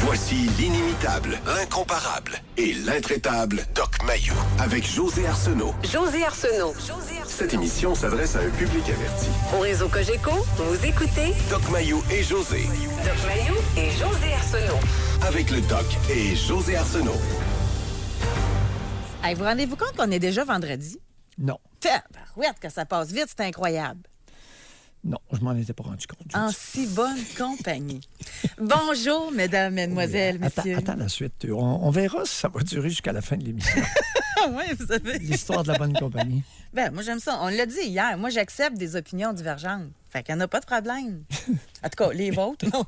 Voici l'inimitable, l'incomparable et l'intraitable Doc Mayou avec José Arsenault. José Arsenault. Cette émission s'adresse à un public averti. Au réseau Cogeco, vous écoutez Doc Mayou et José. Doc Mayou et José Arsenault. Avec le Doc et José Arsenault. Hey, vous rendez-vous compte qu'on est déjà vendredi? Non. Tabarouette, que ça passe vite, c'est incroyable. Non, je m'en étais pas rendu compte. En si bonne compagnie. Bonjour, mesdames, mesdemoiselles, messieurs. Attends la suite. On verra si ça va durer jusqu'à la fin de l'émission. Oui, vous savez. L'histoire de la bonne compagnie. Ben, moi, j'aime ça. On l'a dit hier. Moi, j'accepte des opinions divergentes. Fait qu'il n'y en a pas de problème. En tout cas, les vôtres, non.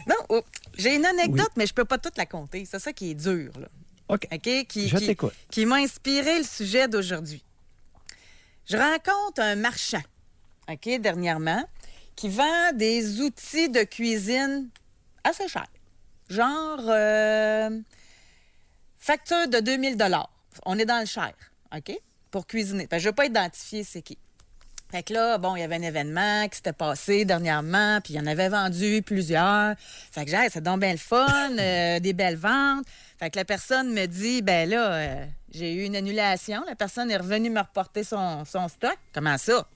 Non, j'ai une anecdote, mais je peux pas toute la compter. C'est ça qui est dur, là. OK. Je t'écoute. Qui m'a inspiré le sujet d'aujourd'hui. Je rencontre un marchand, OK, dernièrement, qui vend des outils de cuisine assez chers. Genre, facture de 2000 $. On est dans le cher, OK, pour cuisiner. Parce que je ne veux pas identifier c'est qui. Fait que là, bon, il y avait un événement qui s'était passé dernièrement, puis il y en avait vendu plusieurs. Fait que j'ai, c'est donc bien le fun, des belles ventes. Fait que la personne me dit, ben là, j'ai eu une annulation. La personne est revenue me reporter son stock. Comment ça?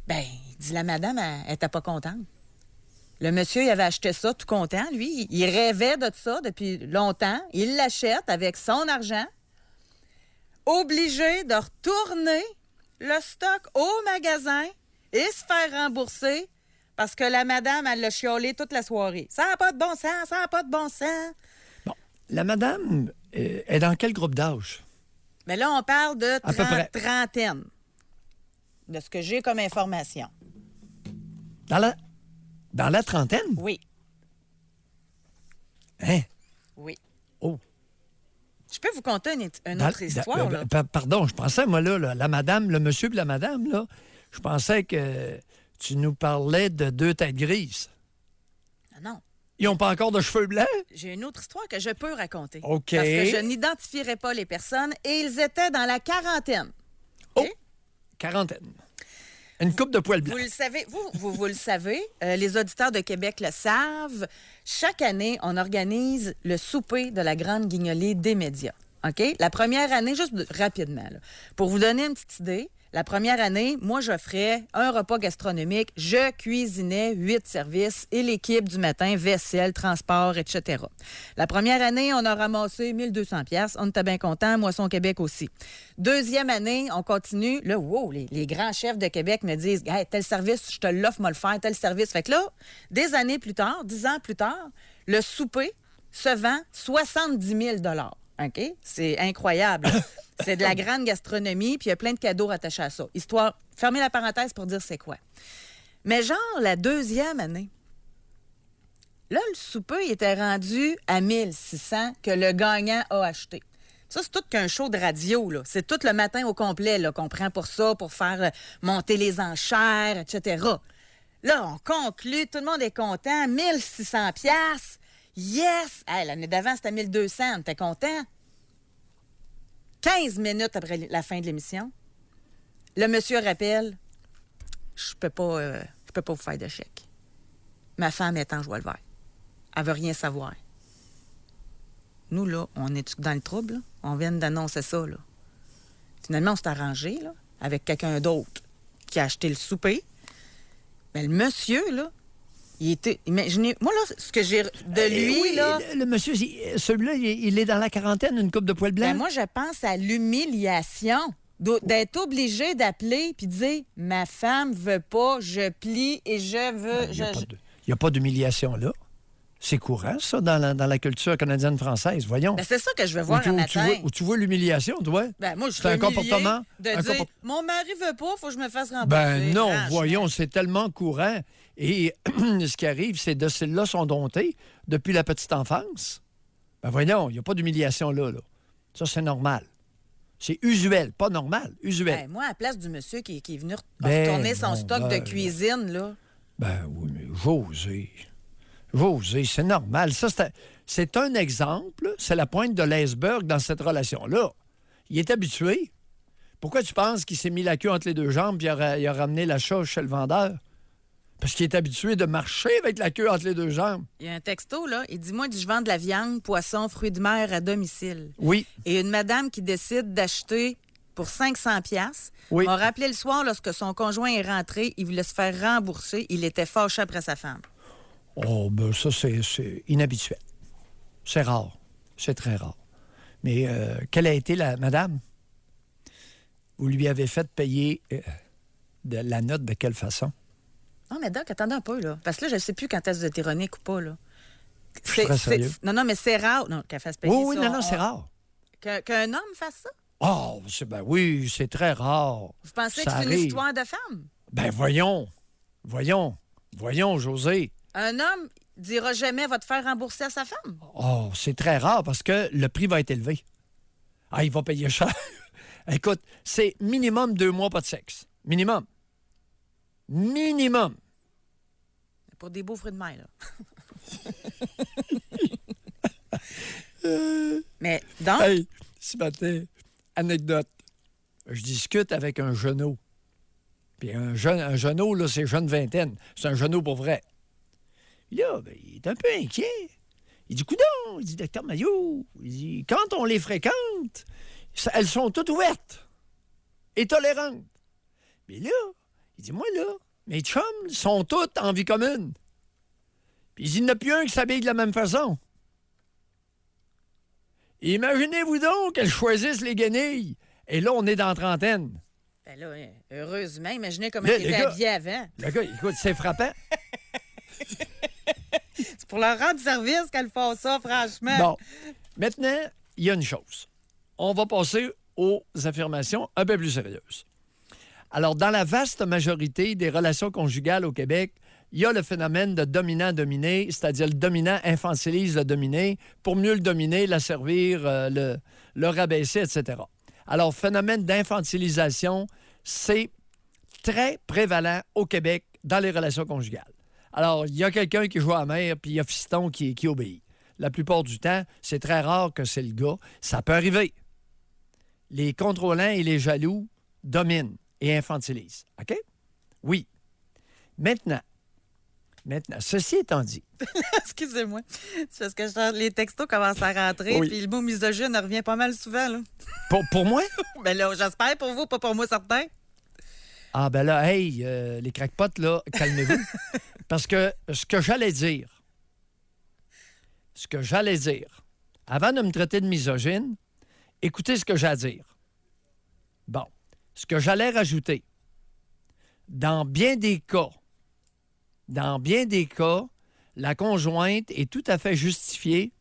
Ben, dit la madame, elle était pas contente. Le monsieur, il avait acheté ça tout content, lui. Il rêvait de ça depuis longtemps. Il l'achète avec son argent. Obligé de retourner le stock au magasin et se faire rembourser parce que la madame, elle l'a chiolé toute la soirée. Ça n'a pas de bon sens, ça n'a pas de bon sens. Bon, la madame est dans quel groupe d'âge? Mais là, on parle de à peu près. trentaine, de ce que j'ai comme information. Dans la trentaine? Oui. Hein? Oui. Oh. Je peux vous conter une autre histoire, là? Pardon, je pensais, moi, là, la madame, le monsieur et la madame, là, je pensais que tu nous parlais de deux têtes grises. Non. Ils n'ont pas encore de cheveux blancs? J'ai une autre histoire que je peux raconter. OK. Parce que je n'identifierai pas les personnes et ils étaient dans la quarantaine. Oh! Quarantaine. Une coupe de poils blancs. Vous le savez, vous le savez, les auditeurs de Québec le savent. Chaque année, on organise le souper de la grande guignolée des médias. OK? La première année, juste rapidement, là, pour vous donner une petite idée, la première année, moi, j'offrais un repas gastronomique. Je cuisinais 8 services et l'équipe du matin, vaisselle, transport, etc. La première année, on a ramassé 1200 $. On était bien contents. Moisson Québec aussi. Deuxième année, on continue. Là, wow, les grands chefs de Québec me disent hey, tel service, je te l'offre, moi le faire, tel service. Fait que là, des années plus tard, 10 ans plus tard, le souper se vend 70 000 $. OK? C'est incroyable. C'est de la grande gastronomie, puis il y a plein de cadeaux rattachés à ça. Histoire, fermez la parenthèse pour dire c'est quoi. Mais genre, la deuxième année, là, le souper il était rendu à 1600 que le gagnant a acheté. Ça, c'est tout qu'un show de radio, là. C'est tout le matin au complet, là, qu'on prend pour ça, pour faire monter les enchères, etc. Là, on conclut, tout le monde est content, 1600 $. Yes! Hey, l'année d'avant, c'était 1200. T'es content? 15 minutes après la fin de l'émission, le monsieur rappelle je peux pas vous faire de chèque. Ma femme est en joie le vert. Elle veut rien savoir. Nous, là, on est dans le trouble. Là. On vient d'annoncer ça. Là. Finalement, on s'est arrangé là, avec quelqu'un d'autre qui a acheté le souper. Mais le monsieur, là, il était... Imaginez... Moi, là, ce que j'ai de lui, oui, là... Le monsieur, celui-là, il est dans la quarantaine, une coupe de poils blancs? Ben moi, je pense à l'humiliation d'être obligé d'appeler puis de dire « Ma femme veut pas, je plie et je veux... » Il n'y a pas d'humiliation là. C'est courant, ça, dans la culture canadienne-française. Voyons. Ben c'est ça que je veux voir un matin. Où tu vois l'humiliation, toi? Ben moi, je c'est un comportement de dire « Mon mari veut pas, faut que je me fasse rembourser. » Ben non, voyons, c'est tellement courant. Et ce qui arrive, c'est que ceux-là sont domptés depuis la petite enfance. Ben voyons, il n'y a pas d'humiliation là. Ça, c'est normal. C'est usuel, pas normal, usuel. Ben, moi, à la place du monsieur qui est venu retourner son stock de cuisine, là... Ben oui, mais José, c'est normal. Ça, c'est un exemple, c'est la pointe de l'iceberg dans cette relation-là. Il est habitué. Pourquoi tu penses qu'il s'est mis la queue entre les deux jambes et il a ramené la chose chez le vendeur? Parce qu'il est habitué de marcher avec la queue entre les deux jambes. Il y a un texto, là. Il dit, moi, je vends de la viande, poisson, fruits de mer à domicile. Oui. Et une madame qui décide d'acheter pour 500 pièces Oui. m'a rappelé le soir, lorsque son conjoint est rentré, il voulait se faire rembourser. Il était fâché après sa femme. Oh, ben ça, c'est inhabituel. C'est rare. C'est très rare. Mais quelle a été la madame? Vous lui avez fait payer de la note de quelle façon? Non, mais Doc, attendez un peu, là. Parce que là, je ne sais plus quand est-ce que vous êtes ironique ou pas, là. Je suis très sérieux. Non, mais c'est rare. Non, qu'elle fasse payer Oui, ça. non, c'est rare. Qu'un homme fasse ça? Oh, oui, c'est très rare. Vous pensez Ça que c'est une arrive. histoire de femme? Ben voyons, José. Un homme dira jamais va te faire rembourser à sa femme. Oh, c'est très rare parce que le prix va être élevé. Ah, il va payer cher. Écoute, c'est minimum 2 mois pas de sexe. Minimum. Minimum. Pour des beaux fruits de mer, là. Mais donc, Hey, ce matin, anecdote. Je discute avec un genou. Puis un genou, là, c'est jeune vingtaine. C'est un genou pour vrai. Puis là, ben, il est un peu inquiet. Il dit, coudonc, il dit, docteur Maillot, il dit, quand on les fréquente, elles sont toutes ouvertes et tolérantes. Mais là, il dit, moi, là, mes chums sont toutes en vie commune. Puis il dit, il n'y en a plus un qui s'habille de la même façon. Imaginez-vous donc qu'elles choisissent les guenilles. Et là, on est dans la trentaine. ben là, heureusement, imaginez comment Là, il les était gars- habillé avant. Le gars, écoute, c'est frappant. C'est pour leur rendre service qu'elles font ça, franchement. Bon, maintenant, il y a une chose. On va passer aux affirmations un peu plus sérieuses. Alors, dans la vaste majorité des relations conjugales au Québec, il y a le phénomène de dominant-dominé, c'est-à-dire le dominant infantilise le dominé pour mieux le dominer, l'asservir, le rabaisser, etc. Alors, phénomène d'infantilisation, c'est très prévalent au Québec dans les relations conjugales. Alors, il y a quelqu'un qui joue à la mère, puis il y a fiston qui obéit. La plupart du temps, c'est très rare que c'est le gars. Ça peut arriver. Les contrôlants et les jaloux dominent et infantilisent. OK? Oui. Maintenant, ceci étant dit, Excusez-moi. C'est parce que les textos commencent à rentrer, Oui. puis le mot misogyne revient pas mal souvent, là. pour moi, Ben là, j'espère pour vous, pas pour moi, certain. ah ben là, hey, les crackpots, là, calmez-vous. Parce que ce que j'allais dire, avant de me traiter de misogyne, écoutez ce que j'ai à dire. Bon, ce que j'allais rajouter, dans bien des cas, la conjointe est tout à fait justifiée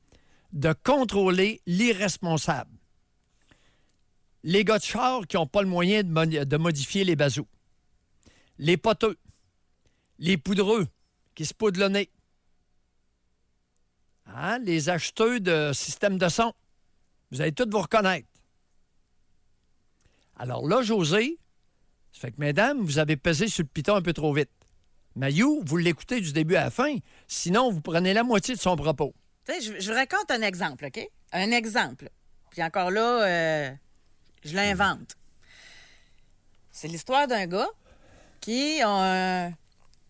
de contrôler l'irresponsable. Les gars de char qui n'ont pas le moyen de modifier les bazous. Les poteux. Les poudreux qui se poudrent le nez. Hein? Les acheteurs de systèmes de son. Vous allez tous vous reconnaître. Alors là, José, ça fait que, mesdames, vous avez pesé sur le piton un peu trop vite. Mayou, vous l'écoutez du début à la fin, sinon vous prenez la moitié de son propos. Tu sais, je vous raconte un exemple, OK? Un exemple. Puis encore là, je l'invente. C'est l'histoire d'un gars qui a un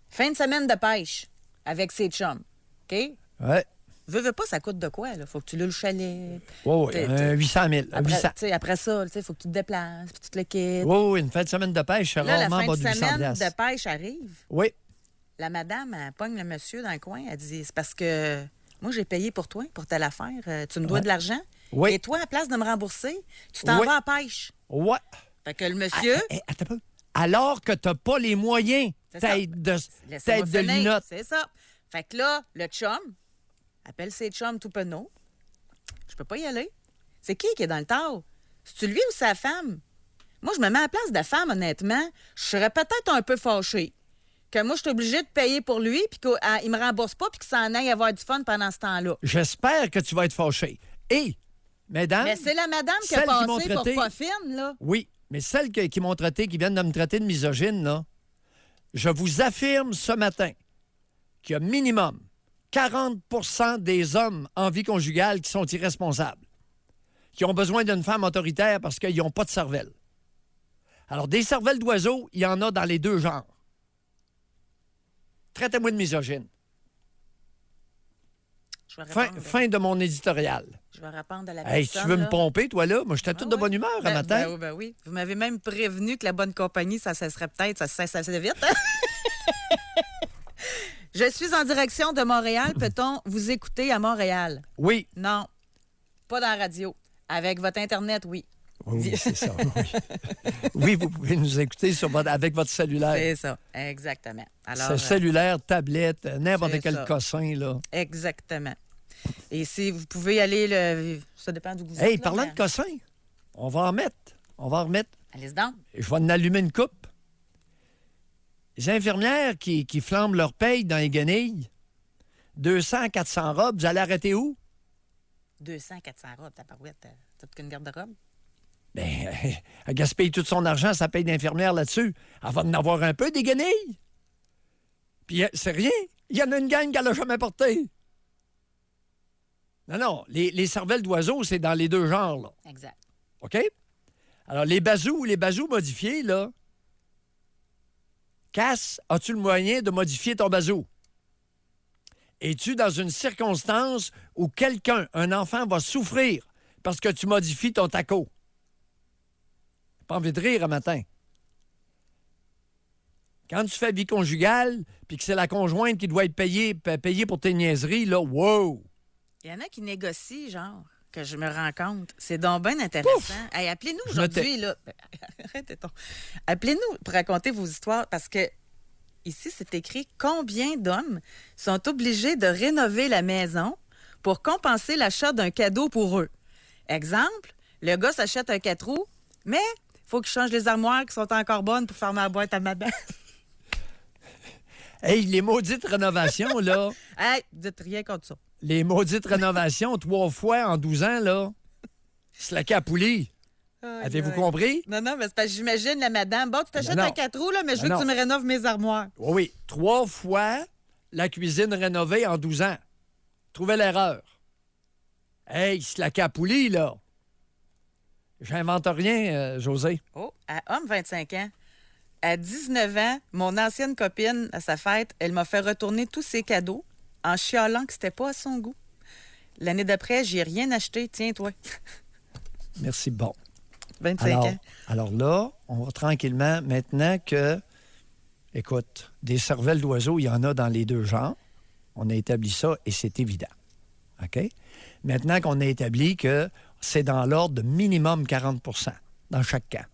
fin de semaine de pêche avec ses chums. OK? Ouais. Veux pas, ça coûte de quoi, là? Faut que tu loues le chalet. Oui, T'es- 800 000. Après, 800. tu sais, après ça, il faut que tu te déplaces, puis tu te le quittes. Oui, une fin de semaine de pêche, c'est Là, la rarement fin bas de de 800 semaine piastres. de pêche arrive. Oui. La madame, elle pogne le monsieur dans le coin. Elle dit, c'est parce que moi, j'ai payé pour toi, pour telle affaire. Tu me dois Ouais. de l'argent. Oui. Et toi, à place de me rembourser, tu t'en Oui. vas à pêche. Ouais. Fait que le monsieur... Attends un peu. Alors que tu n'as pas les moyens, C'est ça. tête de Laissez-moi finir, linotte. c'est ça. Fait que là, le chum appelle ses chums tout penaud. Je peux pas y aller. C'est qui est dans le tort? C'est-tu lui ou sa femme? Moi, je me mets à la place de la femme, honnêtement. Je serais peut-être un peu fâchée. Que moi, je suis obligée de payer pour lui, puis qu'il me rembourse pas, puis qu'il s'en aille avoir du fun pendant ce temps-là. J'espère que tu vas être fâché. Et, mesdames... Mais c'est la madame qui a celles qui m'ont passé pour traité- pas fine, là. Oui, mais celles qui m'ont traité, qui viennent de me traiter de misogyne, là, je vous affirme ce matin qu'il y a minimum 40 des hommes en vie conjugale qui sont irresponsables, qui ont besoin d'une femme autoritaire parce qu'ils n'ont pas de cervelle. Alors, des cervelles d'oiseaux, il y en a dans les deux genres. traitez-moi de misogyne. Je vais Fin, répondre, fin de mon éditorial. je vais répondre à la Hey, personne. tu veux me là. pomper, toi, là? Moi, j'étais toute de ouais. bonne humeur un Ben, matin. ben oui. Vous m'avez même prévenu que la bonne compagnie, ça serait peut-être, ça cessait vite. Hein? Je suis en direction de Montréal. Peut-on vous écouter à Montréal? Oui. Non. Pas dans la radio. Avec votre Internet, oui. Oui, c'est ça. Oui. Oui, vous pouvez nous écouter avec votre cellulaire. C'est ça. Exactement. Alors, Ce cellulaire, tablette, n'importe c'est quel ça. cossin, là. exactement. Et si vous pouvez aller, ça dépend d'où vous êtes. Hey, là, parlant mais- de cossin, on va en mettre. On va en remettre. Allez-y donc. Je vais en allumer une coupe. Les infirmières qui flambent leur paye dans les guenilles, 200, 400 robes, vous allez arrêter où? 200, 400 robes, ta parouette. T'as qu'une garde-robe? Bien, elle gaspille tout son argent, sa paye d'infirmière là-dessus. Elle va en avoir un peu des guenilles. Puis c'est rien. Il y en a une gang qu'elle n'a jamais portée. Non, les cervelles d'oiseaux, c'est dans les deux genres, là. Exact. OK? Alors, les bazous modifiés, là. Cass, as-tu le moyen de modifier ton bazou? Es-tu dans une circonstance où un enfant, va souffrir parce que tu modifies ton taco? Pas envie de rire un matin. Quand tu fais vie conjugale, puis que c'est la conjointe qui doit être payée pour tes niaiseries, là, wow! Il y en a qui négocient, genre, que je me rends compte. C'est donc bien intéressant. Hey, appelez-nous Je me aujourd'hui, là. Arrêtez donc. Appelez-nous pour raconter vos histoires, parce que ici, c'est écrit combien d'hommes sont obligés de rénover la maison pour compenser l'achat d'un cadeau pour eux. Exemple, le gars s'achète un 4 roues, mais il faut qu'il change les armoires qui sont encore bonnes pour fermer la boîte à madame. Hey, les maudites rénovations, là, Hey, dites rien contre ça. les maudites rénovations 3 fois en 12 ans, là, slaqué à poulie. Avez-vous compris? Non, mais c'est parce que j'imagine la madame. Bon, tu t'achètes Non. un 4 roues, là, mais je veux Non. que tu me rénoves mes armoires. Oui, 3 fois la cuisine rénovée en 12 ans. Trouvez l'erreur. Hey, slaqué à poulie, là. J'invente rien, José. Oh, à homme 25 ans. À 19 ans, mon ancienne copine, à sa fête, elle m'a fait retourner tous ses cadeaux en chialant que c'était pas à son goût. L'année d'après, j'ai rien acheté. Tiens, toi. Merci, bon. 25 ans. Alors là, on va tranquillement, maintenant que, écoute, des cervelles d'oiseaux, il y en a dans les deux genres. On a établi ça et c'est évident. OK? Maintenant qu'on a établi que c'est dans l'ordre de minimum 40 dans chaque cas.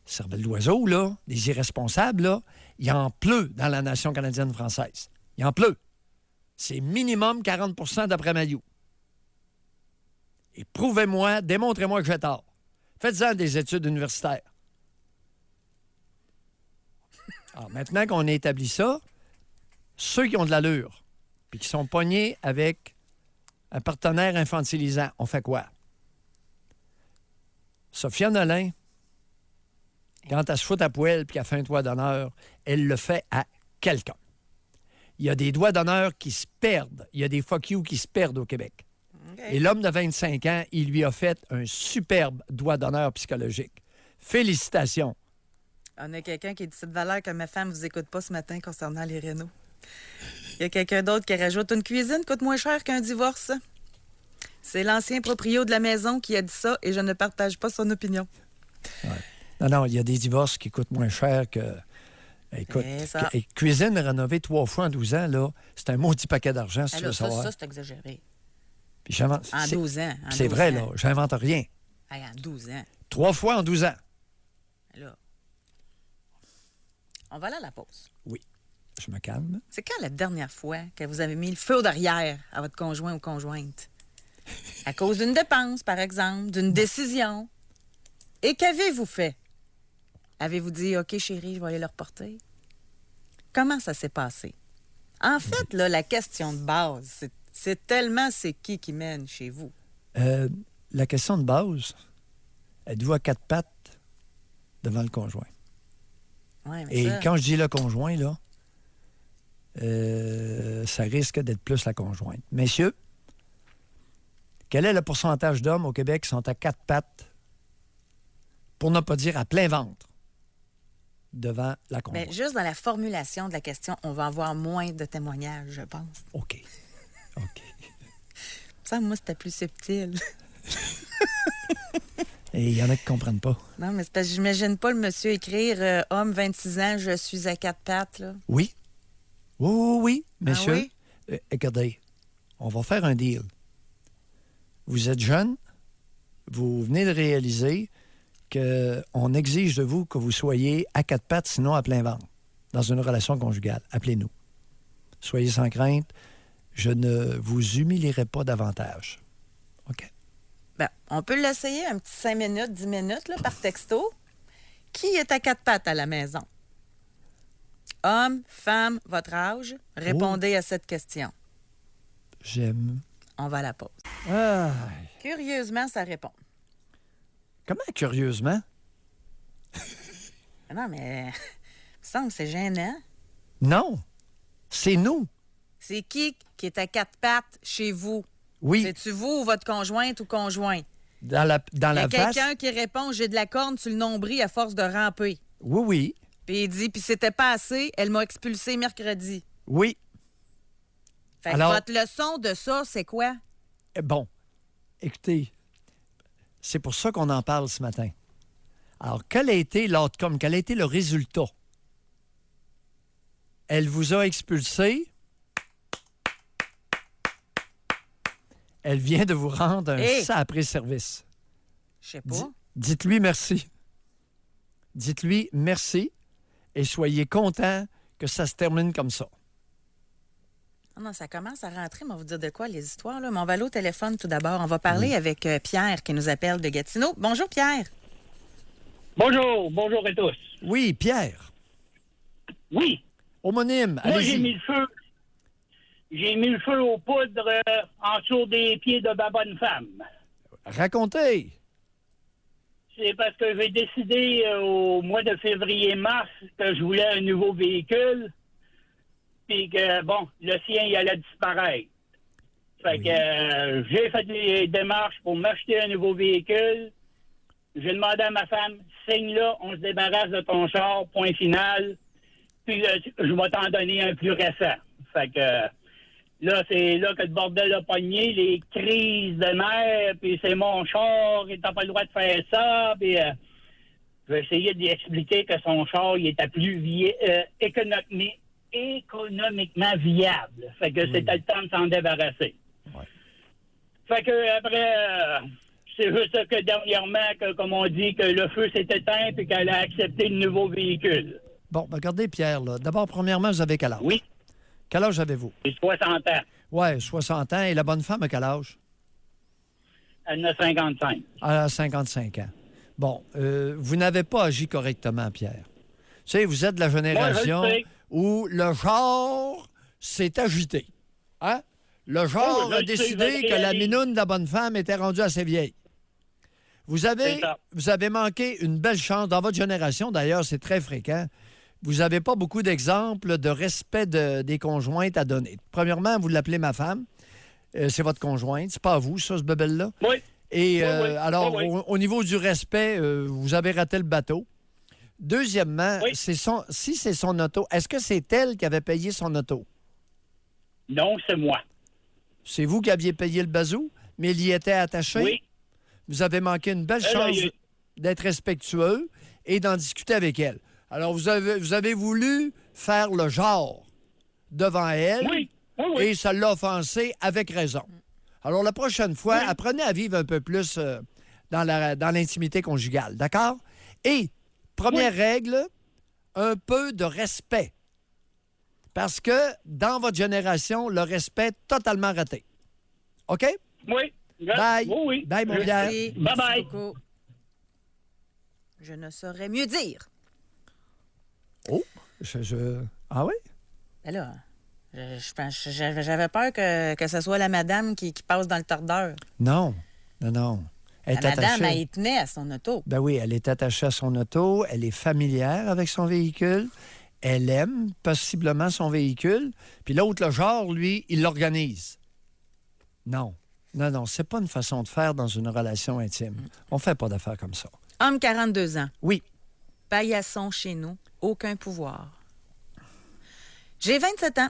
Cervelles d'oiseaux, là, des irresponsables, là, il en pleut dans la nation canadienne-française. Il en pleut. C'est minimum 40 d'après Mailloux. Et prouvez-moi, démontrez-moi que j'ai tort. Faites-en des études universitaires. Alors, maintenant qu'on a établi ça, ceux qui ont de l'allure, puis qui sont pognés avec un partenaire infantilisant, on fait quoi? Sophia Nolin, quand elle se fout à poêle puis qu'elle fait un doigt d'honneur, elle le fait à quelqu'un. Il y a des doigts d'honneur qui se perdent. Il y a des fuck you qui se perdent au Québec. OK. Et l'homme de 25 ans, il lui a fait un superbe doigt d'honneur psychologique. Félicitations. On a quelqu'un qui dit cette valeur que ma femme vous écoute pas ce matin concernant les rénaux. Il y a quelqu'un d'autre qui rajoute une cuisine coûte moins cher qu'un divorce. C'est l'ancien proprio de la maison qui a dit ça et je ne partage pas son opinion. Non, il y a des divorces qui coûtent moins cher que... Écoute, C'est ça. cuisine rénovée 3 fois en 12 ans, là, c'est un maudit paquet d'argent, si tu veux Alors, savoir. ça, c'est exagéré. Puis j'invente- En c'est- 12 ans. en C'est 12 vrai, ans. là, j'invente rien. Hey, en 12 ans. 3 fois en 12 ans. Là. On va aller à la pause. Oui. Je me calme. C'est quand la dernière fois que vous avez mis le feu derrière à votre conjoint ou conjointe? À cause d'une dépense, par exemple, d'une décision. Et qu'avez-vous fait? Avez-vous dit, OK, chérie, je vais aller le reporter? Comment ça s'est passé? En fait, là, la question de base, c'est tellement c'est qui mène chez vous. La question de base, êtes-vous à 4 pattes devant le conjoint? Ouais, mais Et ça, quand je dis le conjoint, là, ça risque d'être plus la conjointe. Messieurs, quel est le pourcentage d'hommes au Québec qui sont à 4 pattes, pour ne pas dire à plein ventre, devant la conjointe. Ben, juste dans la formulation de la question, on va avoir moins de témoignages, je pense. OK. Ça, moi, c'était plus subtil. Et il y en a qui ne comprennent pas. Non, mais c'est parce que j'imagine pas le monsieur écrire homme, 26 ans, je suis à quatre pattes, là. Oui. Oui, monsieur. Ah oui? Regardez, on va faire un deal. Vous êtes jeune, vous venez de réaliser qu'on exige de vous que vous soyez à quatre pattes, sinon à plein ventre, dans une relation conjugale. Appelez-nous. Soyez sans crainte, je ne vous humilierai pas davantage. OK? Ben, on peut l'essayer un petit 5 minutes, 10 minutes, là, par texto. Qui est à quatre pattes à la maison? Homme, femme, votre âge? Répondez à cette question. J'aime. On va à la pause. Ah, Curieusement, ça répond. comment curieusement? Non, mais il me semble que c'est gênant. Non, c'est nous. C'est qui est à quatre pattes chez vous? Oui, C'est-tu vous ou votre conjointe ou conjoint? dans la Il y a face. quelqu'un qui répond « J'ai de la corne sur le nombril à force de ramper. Oui. » Puis il dit « Puis c'était pas assez, elle m'a expulsé mercredi. Oui. » Fait que Alors- votre leçon de ça, c'est quoi? Bon, écoutez, c'est pour ça qu'on en parle ce matin. Alors, quel a été l'outcome? Quel a été le résultat? Elle vous a expulsé. Elle vient de vous rendre un Hey! sacré service. Je sais pas. Dites-lui merci. Dites-lui merci et soyez content que ça se termine comme ça. Ah non, ça commence à rentrer, mais on va vous dire de quoi, les histoires. Là. Mais on va aller au téléphone tout d'abord. On va parler avec Pierre qui nous appelle de Gatineau. Bonjour, Pierre. Bonjour à tous. Oui, Pierre. Oui, Homonyme, moi j'ai allez-y. mis le feu. J'ai mis le feu aux poudres en dessous des pieds de ma bonne femme. Racontez. C'est parce que j'ai décidé au mois de février-mars que je voulais un nouveau véhicule. Puis que, bon, le sien, il allait disparaître. Fait que j'ai fait des démarches pour m'acheter un nouveau véhicule. J'ai demandé à ma femme, signe-là, on se débarrasse de ton char, point final. Puis je vais t'en donner un plus récent. Fait que là, c'est là que le bordel a pogné, les crises de nerfs, puis c'est mon char, et t'as pas le droit de faire ça, puis j'ai essayé d'y expliquer que son char, il était plus économiquement viable. Fait que c'était le temps de s'en débarrasser. Ouais. Fait que après, c'est juste que dernièrement, que, comme on dit, que le feu s'est éteint puis qu'elle a accepté le nouveau véhicule. Bon, regardez, Pierre, là. D'abord, premièrement, vous avez quel âge? Oui, Quel âge avez-vous? j'ai 60 ans. Oui, 60 ans. Et la bonne femme, à quel âge? Elle en a 55. Elle a 55 ans. Bon, vous n'avez pas agi correctement, Pierre. Tu sais, vous êtes de la génération Moi, je le sais. où le genre s'est agité. Hein? Le genre Oh, je a le sais, décidé je le que la réalise. minoune de la bonne femme était rendue assez vieille. Vous avez C'est ça. manqué une belle chance. Dans votre génération, d'ailleurs, c'est très fréquent. Vous n'avez pas beaucoup d'exemples de respect des conjointes à donner. Premièrement, vous l'appelez ma femme. C'est votre conjointe. C'est pas à vous, ça, ce bebel-là. Oui. Et Oui, oui. alors, Oui, oui. Au niveau du respect, vous avez raté le bateau. Deuxièmement, Oui. si c'est son auto, est-ce que c'est elle qui avait payé son auto? Non, c'est moi. C'est vous qui aviez payé le bazou, mais il y était attaché? Oui. Vous avez manqué une belle Elle a chance eu- d'être respectueux et d'en discuter avec elle. Alors, vous avez voulu faire le genre devant elle Oui. Oui, oui. et ça l'a offensé avec raison. Alors, la prochaine fois, apprenez à vivre un peu plus dans l'intimité conjugale, d'accord? Et, première règle, un peu de respect. Parce que, dans votre génération, le respect est totalement raté. OK? Oui. Bye. Oui, oui. Bye, mon Je- Pierre. Merci. Bye bye. Merci beaucoup. Je ne saurais mieux dire. Oh, ah oui? Ben là, j'avais peur que ce soit la madame qui passe dans le tordeur. Non. Elle La est madame, attachée. elle y tenait à son auto. Ben oui, elle est attachée à son auto, elle est familière avec son véhicule, elle aime possiblement son véhicule, puis l'autre, le genre, lui, il l'organise. Non, c'est pas une façon de faire dans une relation intime. On fait pas d'affaires comme ça. Homme, 42 ans. Oui, paillasson chez nous, aucun pouvoir. J'ai 27 ans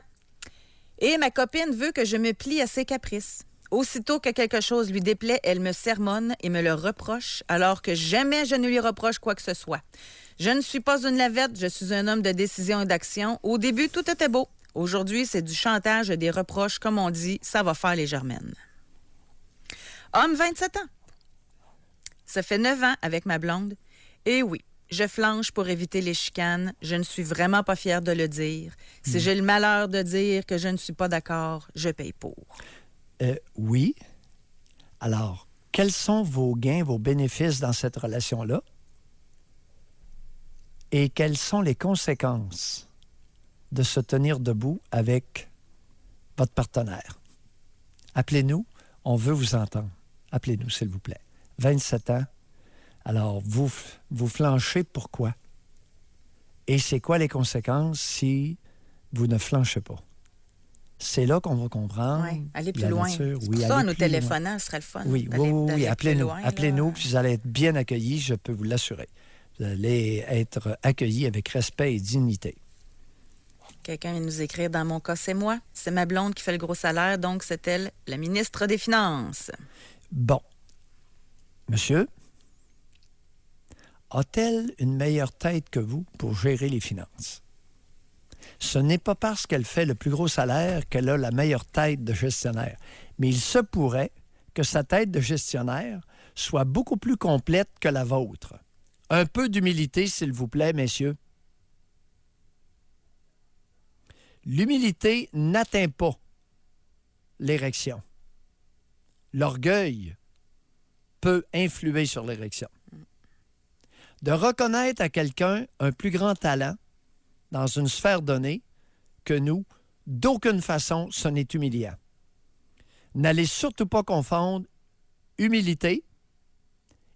et ma copine veut que je me plie à ses caprices. Aussitôt que quelque chose lui déplaît, elle me sermonne et me le reproche, alors que jamais je ne lui reproche quoi que ce soit. Je ne suis pas une lavette, je suis un homme de décision et d'action. Au début, tout était beau. Aujourd'hui, c'est du chantage et des reproches, comme on dit, ça va faire les germaines. Homme, 27 ans. Ça fait 9 ans avec ma blonde. Et oui, je flanche pour éviter les chicanes. Je ne suis vraiment pas fière de le dire. Si j'ai le malheur de dire que je ne suis pas d'accord, je paye pour. Oui. Alors, quels sont vos gains, vos bénéfices dans cette relation-là? Et quelles sont les conséquences de se tenir debout avec votre partenaire? Appelez-nous, on veut vous entendre. Appelez-nous, s'il vous plaît. 27 ans. Alors, vous flanchez pourquoi? Et c'est quoi les conséquences si vous ne flanchez pas? C'est là qu'on va comprendre. Oui, aller plus la loin. nature. C'est Oui, pour ça, aller nous plus loin. téléphonant, ce serait le fun. Oui, appelez-nous. Appelez-nous, puis vous allez être bien accueillis, je peux vous l'assurer. Vous allez être accueillis avec respect et dignité. Quelqu'un vient nous écrire, dans mon cas, c'est moi. C'est ma blonde qui fait le gros salaire, donc c'est elle, la ministre des Finances. Bon. Monsieur, a-t-elle une meilleure tête que vous pour gérer les finances? Ce n'est pas parce qu'elle fait le plus gros salaire qu'elle a la meilleure tête de gestionnaire. Mais il se pourrait que sa tête de gestionnaire soit beaucoup plus complète que la vôtre. Un peu d'humilité, s'il vous plaît, messieurs. L'humilité n'atteint pas l'érection. L'orgueil peut influer sur l'érection. De reconnaître à quelqu'un un plus grand talent dans une sphère donnée que nous, d'aucune façon, ce n'est humiliant. N'allez surtout pas confondre humilité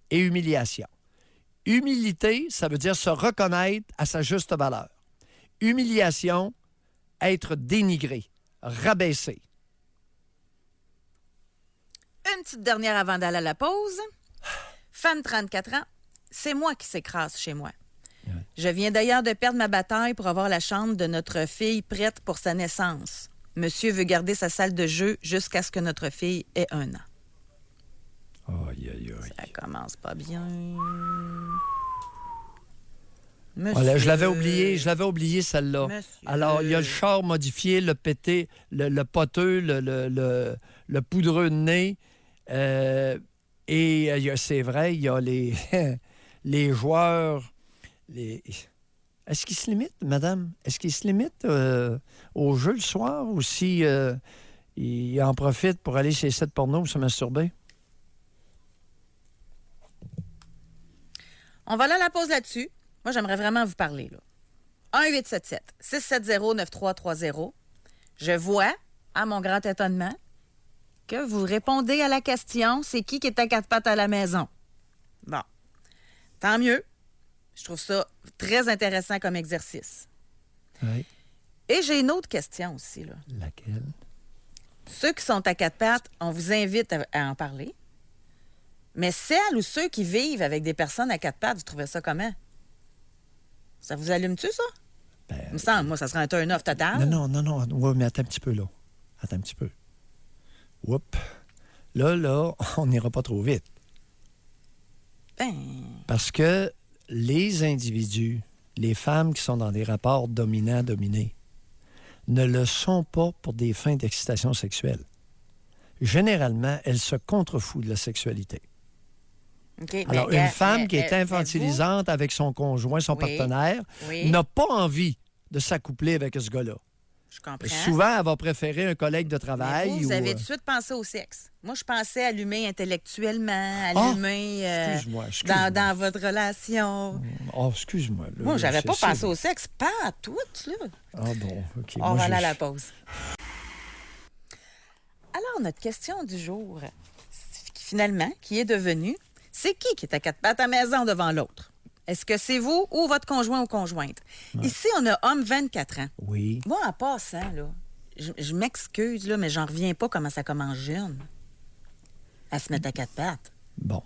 et humiliation. Humilité, ça veut dire se reconnaître à sa juste valeur. Humiliation, être dénigré, rabaissé. Une petite dernière avant d'aller à la pause. Femme, 34 ans, c'est moi qui s'écrase chez moi. Je viens d'ailleurs de perdre ma bataille pour avoir la chambre de notre fille prête pour sa naissance. Monsieur veut garder sa salle de jeu jusqu'à ce que notre fille ait 1 an. Aïe, aïe, aïe. Ça commence pas bien. Voilà, je l'avais oublié celle-là. Monsieur. Alors, il y a le char modifié, le pété, le poteux, le poudreux de nez. Et c'est vrai, il y a les, les joueurs. Est-ce qu'ils se limitent, madame? Est-ce qu'ils se limitent au jeu le soir ou si ils en profitent pour aller chez les sites porno ou se masturber? On va aller à la pause là-dessus. Moi, j'aimerais vraiment vous parler. 1-877-670-9330. Je vois, à mon grand étonnement, que vous répondez à la question « C'est qui est à 4 pattes à la maison? » Bon, tant mieux. Je trouve ça très intéressant comme exercice. Oui. Et j'ai une autre question aussi. Là. Laquelle? Ceux qui sont à 4 pattes, on vous invite à en parler. Mais celles ou ceux qui vivent avec des personnes à 4 pattes, vous trouvez ça comment? Ça vous allume-tu, ça? Il me semble, moi, ça serait un turn-off total. Non. Oui, mais attends un petit peu, là. Attends un petit peu. Oups. Là, on n'ira pas trop vite. Ben, Parce que les individus, les femmes qui sont dans des rapports dominants-dominés, ne le sont pas pour des fins d'excitation sexuelle. Généralement, elles se contrefouent de la sexualité. OK, Alors, mais, une femme qui est mais infantilisante avec son conjoint, son Oui, partenaire, oui. n'a pas envie de s'accoupler avec ce gars-là. je comprends. Souvent, elle va préférer un collègue de Mais travail. vous avez ou, tout de suite pensé au sexe. Moi, je pensais allumer intellectuellement, allumer excuse-moi. dans votre relation. Oh, excuse-moi. Là, Moi, j'avais c'est pas ça. pensé au sexe, pas à tout, là. Ah bon, OK. On Moi, va aller à je- la pause. Alors, notre question du jour, finalement, qui est devenue, c'est qui est à 4 pattes à maison devant l'autre? Est-ce que c'est vous ou votre conjoint ou conjointe? Ici, on a homme 24 ans. Oui. Moi, en passant, là, je m'excuse, là, mais j'en reviens pas comment ça commence jeune. À se mettre à 4 pattes. Bon.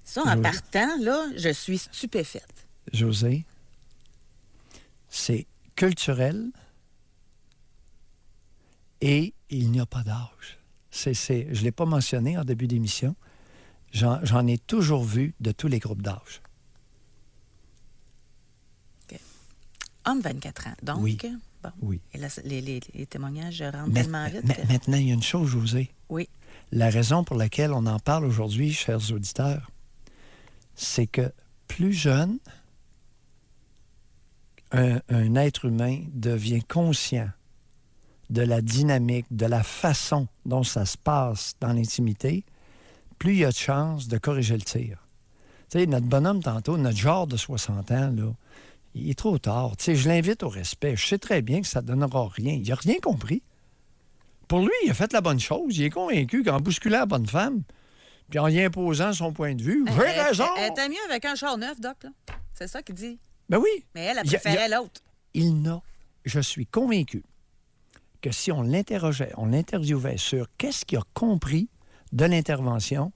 Ça, en Oui. partant, là, je suis stupéfaite. José, c'est culturel et il n'y a pas d'âge. Je ne l'ai pas mentionné en début d'émission. J'en ai toujours vu de tous les groupes d'âge. OK. Homme 24 ans. Donc, Oui. Bon. Oui. Et là, les témoignages rentrent tellement vite. Maintenant, il y a une chose, José. Oui. La raison pour laquelle on en parle aujourd'hui, chers auditeurs, c'est que plus jeune, un être humain devient conscient de la dynamique, de la façon dont ça se passe dans l'intimité, plus il y a de chances de corriger le tir. Tu sais, notre bonhomme tantôt, notre genre de 60 ans, là, il est trop tard. Tu sais, je l'invite au respect. Je sais très bien que ça ne donnera rien. Il n'a rien compris. Pour lui, il a fait la bonne chose. Il est convaincu qu'en bousculant la bonne femme, puis en y imposant son point de vue, j'ai raison! Elle était mieux avec un char neuf, Doc, là. C'est ça qu'il dit. Ben oui. Mais elle préférait l'autre. Je suis convaincu que si on l'interrogeait, on l'interviewait sur qu'est-ce qu'il a compris de l'intervention,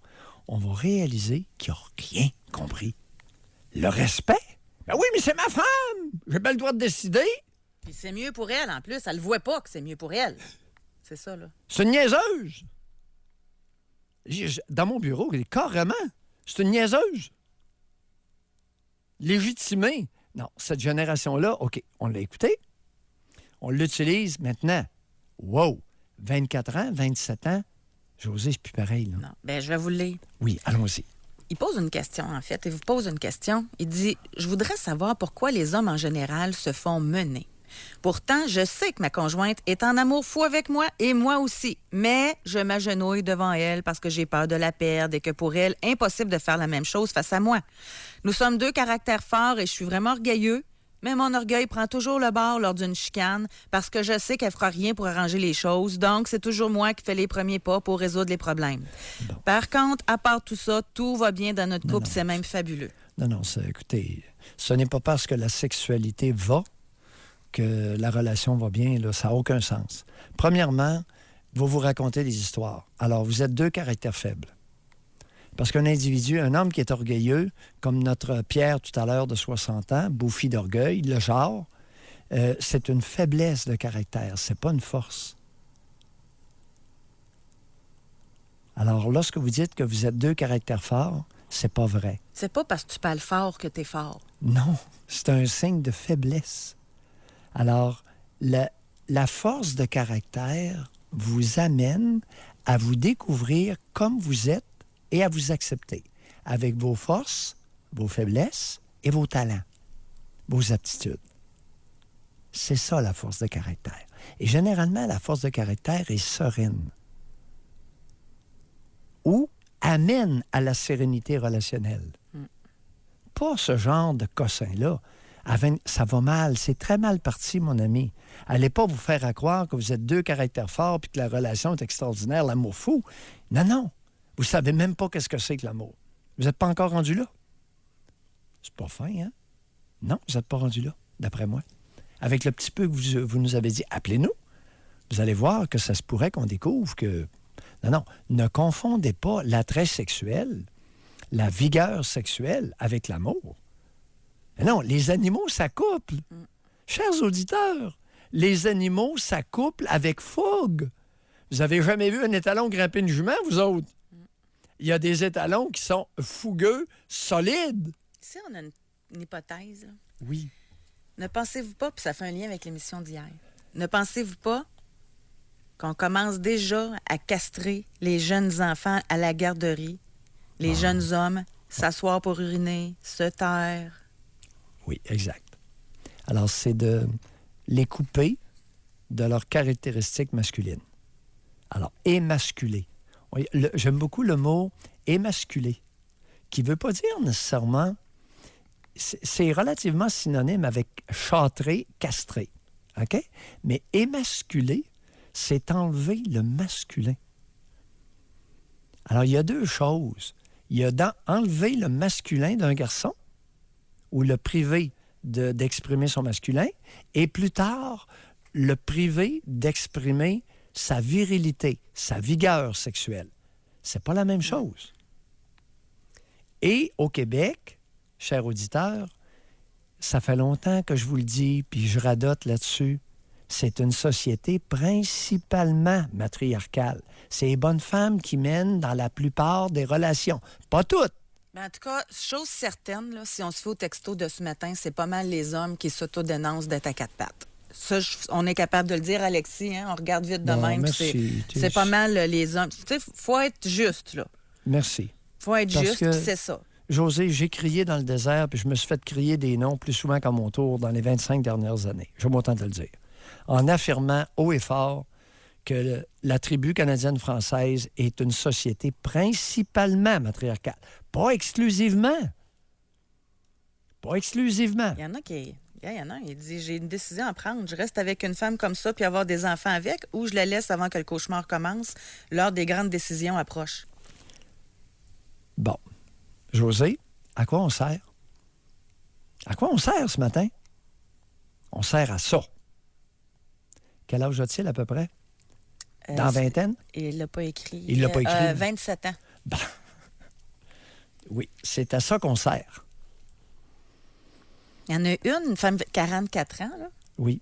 on va réaliser qu'il n'a rien compris. Le respect? Ben oui, mais c'est ma femme! J'ai pas le droit de décider. Puis c'est mieux pour elle, en plus. Elle le voit pas que c'est mieux pour elle. C'est ça, là. C'est une niaiseuse! Dans mon bureau, carrément, c'est une niaiseuse. Légitimée. Non, cette génération-là, OK, on l'a écouté. On l'utilise maintenant. Wow! 24 ans, 27 ans, José, c'est plus pareil, là. Non. Ben, je vais vous le lire. Oui, allons-y. Il pose une question, en fait. Il vous pose une question. Il dit « Je voudrais savoir pourquoi les hommes, en général, se font mener. Pourtant, je sais que ma conjointe est en amour fou avec moi et moi aussi. Mais je m'agenouille devant elle parce que j'ai peur de la perdre et que pour elle, impossible de faire la même chose face à moi. Nous sommes deux caractères forts et je suis vraiment orgueilleux. Mais mon orgueil prend toujours le bord lors d'une chicane parce que je sais qu'elle fera rien pour arranger les choses. Donc, c'est toujours moi qui fais les premiers pas pour résoudre les problèmes. Bon. Par contre, à part tout ça, tout va bien dans notre couple. C'est même fabuleux. Non, écoutez, ce n'est pas parce que la sexualité va que la relation va bien. Là, ça n'a aucun sens. Premièrement, vous racontez des histoires. Alors, vous êtes deux caractères faibles. Parce qu'un individu, un homme qui est orgueilleux, comme notre Pierre tout à l'heure de 60 ans, bouffi d'orgueil, le genre, c'est une faiblesse de caractère, c'est pas une force. Alors, lorsque vous dites que vous êtes deux caractères forts, c'est pas vrai. C'est pas parce que tu parles fort que t'es fort. Non, c'est un signe de faiblesse. Alors, la force de caractère vous amène à vous découvrir comme vous êtes et à vous accepter avec vos forces, vos faiblesses et vos talents, vos aptitudes. C'est ça, la force de caractère. Et généralement, la force de caractère est sereine ou amène à la sérénité relationnelle. Pas ce genre de cossin-là. Ça va mal, c'est très mal parti, mon ami. Allez pas vous faire croire que vous êtes deux caractères forts puis que la relation est extraordinaire, l'amour fou. Non. Vous ne savez même pas qu'est-ce que c'est que l'amour. Vous n'êtes pas encore rendu là. C'est pas fin, hein? Non, vous n'êtes pas rendu là, d'après moi. Avec le petit peu que vous nous avez dit, appelez-nous. Vous allez voir que ça se pourrait qu'on découvre que... Non, ne confondez pas l'attrait sexuel, la vigueur sexuelle avec l'amour. Non, les animaux s'accouplent. Chers auditeurs, les animaux s'accouplent avec fougue. Vous avez jamais vu un étalon grimper une jument, vous autres? Il y a des étalons qui sont fougueux, solides. Ici, on a une hypothèse. Là. Oui. Ne pensez-vous pas, puis ça fait un lien avec l'émission d'hier, ne pensez-vous pas qu'on commence déjà à castrer les jeunes enfants à la garderie, les jeunes hommes, s'asseoir pour uriner, se taire? Oui, exact. Alors, c'est de les couper de leurs caractéristiques masculines. Alors, émasculer. J'aime beaucoup le mot émasculer, qui ne veut pas dire nécessairement... C'est relativement synonyme avec châtrer, castrer. OK? Mais émasculer, c'est enlever le masculin. Alors, il y a deux choses. Il y a enlever le masculin d'un garçon ou le priver d'exprimer son masculin et plus tard, le priver d'exprimer sa virilité, sa vigueur sexuelle. C'est pas la même chose. Et au Québec, chers auditeurs, Ça fait longtemps que je vous le dis, puis je radote là-dessus. C'est une société principalement matriarcale. C'est les bonnes femmes qui mènent dans la plupart des relations. Pas toutes. Ben, en tout cas, chose certaine, là, si on se fait au texto de ce matin, c'est pas mal les hommes qui s'autodénoncent d'être à quatre pattes. Ça, on est capable de le dire, Alexis. Hein? On regarde vite de Bon, même. merci. C'est pas mal les hommes. Tu sais, faut être juste, là. Merci. Faut être Parce juste, que- puis c'est ça. José, j'ai crié dans le désert, puis je me suis fait crier des noms plus souvent qu'à mon tour dans les 25 dernières années. Je m'autant de le dire. En affirmant haut et fort que la tribu canadienne-française est une société principalement matriarcale. Pas exclusivement. Pas exclusivement. Il y en a qui... Il y en a un, il dit, j'ai une décision à prendre. Je reste avec une femme comme ça puis avoir des enfants avec ou je la laisse avant que le cauchemar commence lors des grandes décisions approchent. Bon. José, à quoi on sert? À quoi on sert ce matin? On sert à ça. Quel âge a-t-il à peu près? Dans vingtaine? Il l'a pas écrit. Il l'a pas écrit. 27 ans. Bon. Oui, c'est à ça qu'on sert. Il y en a une femme de 44 ans, là. Oui.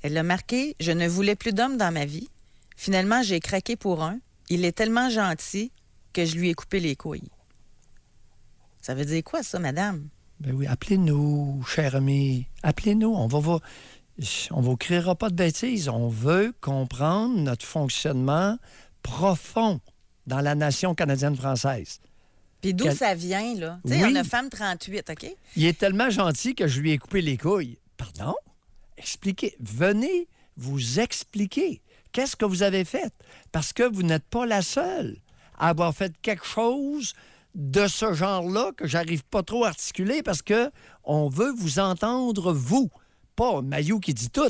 Elle l'a marqué « Je ne voulais plus d'homme dans ma vie. Finalement, j'ai craqué pour un. Il est tellement gentil que je lui ai coupé les couilles. » Ça veut dire quoi, ça, madame? Ben oui, appelez-nous, cher ami. Appelez-nous. On vous criera pas de bêtises. On veut comprendre notre fonctionnement profond dans la nation canadienne-française. Puis d'où Quel- ça vient, là? Tu sais, Oui. on a femme 38, OK? Il est tellement gentil que je lui ai coupé les couilles. Pardon? Expliquez. Venez vous expliquer. Qu'est-ce que vous avez fait? Parce que vous n'êtes pas la seule à avoir fait quelque chose de ce genre-là que j'arrive pas trop à articuler parce que on veut vous entendre, vous. Pas Mayou qui dit tout.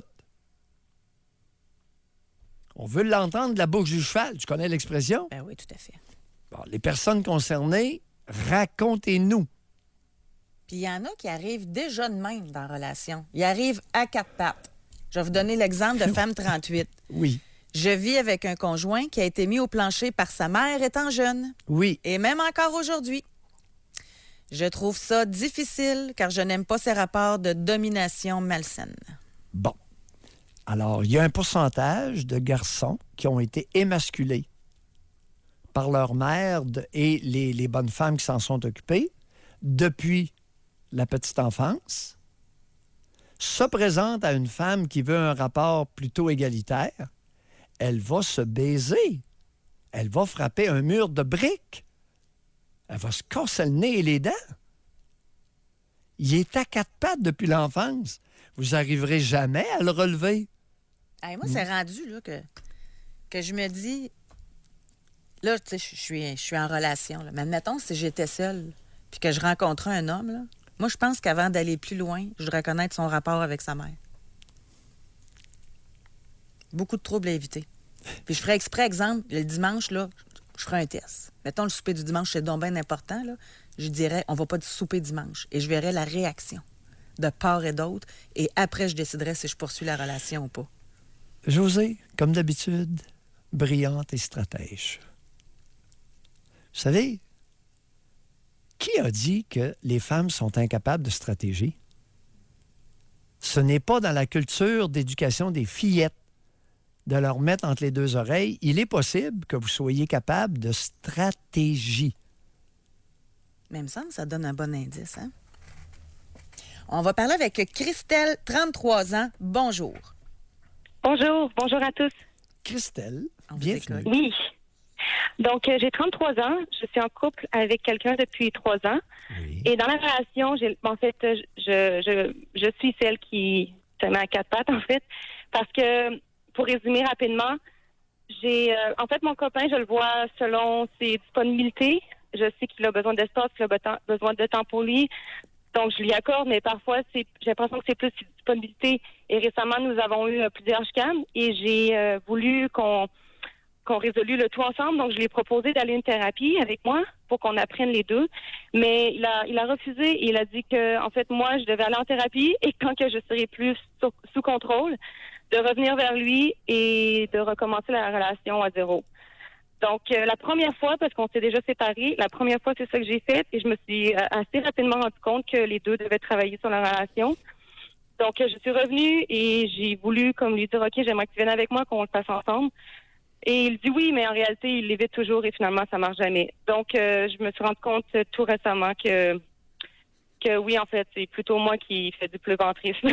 On veut l'entendre de la bouche du cheval. Tu connais l'expression? Ben oui, tout à fait. Bon, les personnes concernées, racontez-nous. Puis il y en a qui arrivent déjà de même dans la relation. Ils arrivent à quatre pattes. Je vais vous donner l'exemple de femme 38. Oui. Je vis avec un conjoint qui a été mis au plancher par sa mère étant jeune. Oui. Et même encore aujourd'hui. Je trouve ça difficile car je n'aime pas ces rapports de domination malsaine. Bon. Alors, il y a un pourcentage de garçons qui ont été émasculés par leur mère et les bonnes femmes qui s'en sont occupées depuis la petite enfance, se présentent à une femme qui veut un rapport plutôt égalitaire, elle va se baiser. Elle va frapper un mur de briques. Elle va se casser le nez et les dents. Il est à quatre pattes depuis l'enfance. Vous n'arriverez jamais à le relever. Hey, moi, c'est rendu là, que je me dis... Là, tu sais, je suis en relation. Là. Mais admettons, si j'étais seule puis que je rencontrais un homme, là, moi, je pense qu'avant d'aller plus loin, je voudrais connaître son rapport avec sa mère. Beaucoup de troubles à éviter. Puis je ferais exprès, exemple, le dimanche, là, je ferais un test. Mettons, le souper du dimanche, c'est donc bien important, là. Je dirais, on va pas souper dimanche. Et je verrais la réaction de part et d'autre. Et après, je déciderais si je poursuis la relation ou pas. José, comme d'habitude, brillante et stratège. Vous savez, qui a dit que les femmes sont incapables de stratégie? Ce n'est pas dans la culture d'éducation des fillettes de leur mettre entre les deux oreilles. Il est possible que vous soyez capable de stratégie. Mais il me semble que ça donne un bon indice, hein? On va parler avec Christelle, 33 ans. Bonjour. Bonjour à tous. Christelle, On vous bienvenue. écoute. Oui. Donc, j'ai 33 ans. Je suis en couple avec quelqu'un depuis 3 ans. Oui. Et dans la relation, je suis celle qui se met à quatre pattes, en fait. Parce que, pour résumer rapidement, en fait, mon copain, je le vois selon ses disponibilités. Je sais qu'il a besoin d'espace, qu'il a besoin de temps pour lui. Donc, je lui accorde, mais parfois, j'ai l'impression que c'est plus ses disponibilités. Et récemment, nous avons eu plusieurs chicanes et j'ai voulu qu'on résolue le tout ensemble. Donc, je lui ai proposé d'aller une thérapie avec moi pour qu'on apprenne les deux. Mais il a refusé et il a dit que, en fait, moi, je devais aller en thérapie et quand que je serai plus sous contrôle, de revenir vers lui et de recommencer la relation à zéro. Donc, la première fois, parce qu'on s'est déjà séparés, la première fois, c'est ça que j'ai fait. Et je me suis assez rapidement rendu compte que les deux devaient travailler sur leur relation. Donc, je suis revenue et j'ai voulu, comme lui dire, OK, j'aimerais que tu viennes avec moi, qu'on le fasse ensemble. Et il dit oui, mais en réalité, il l'évite toujours et finalement, ça marche jamais. Donc, je me suis rendu compte tout récemment que oui, en fait, c'est plutôt moi qui fais du pleuventrisme.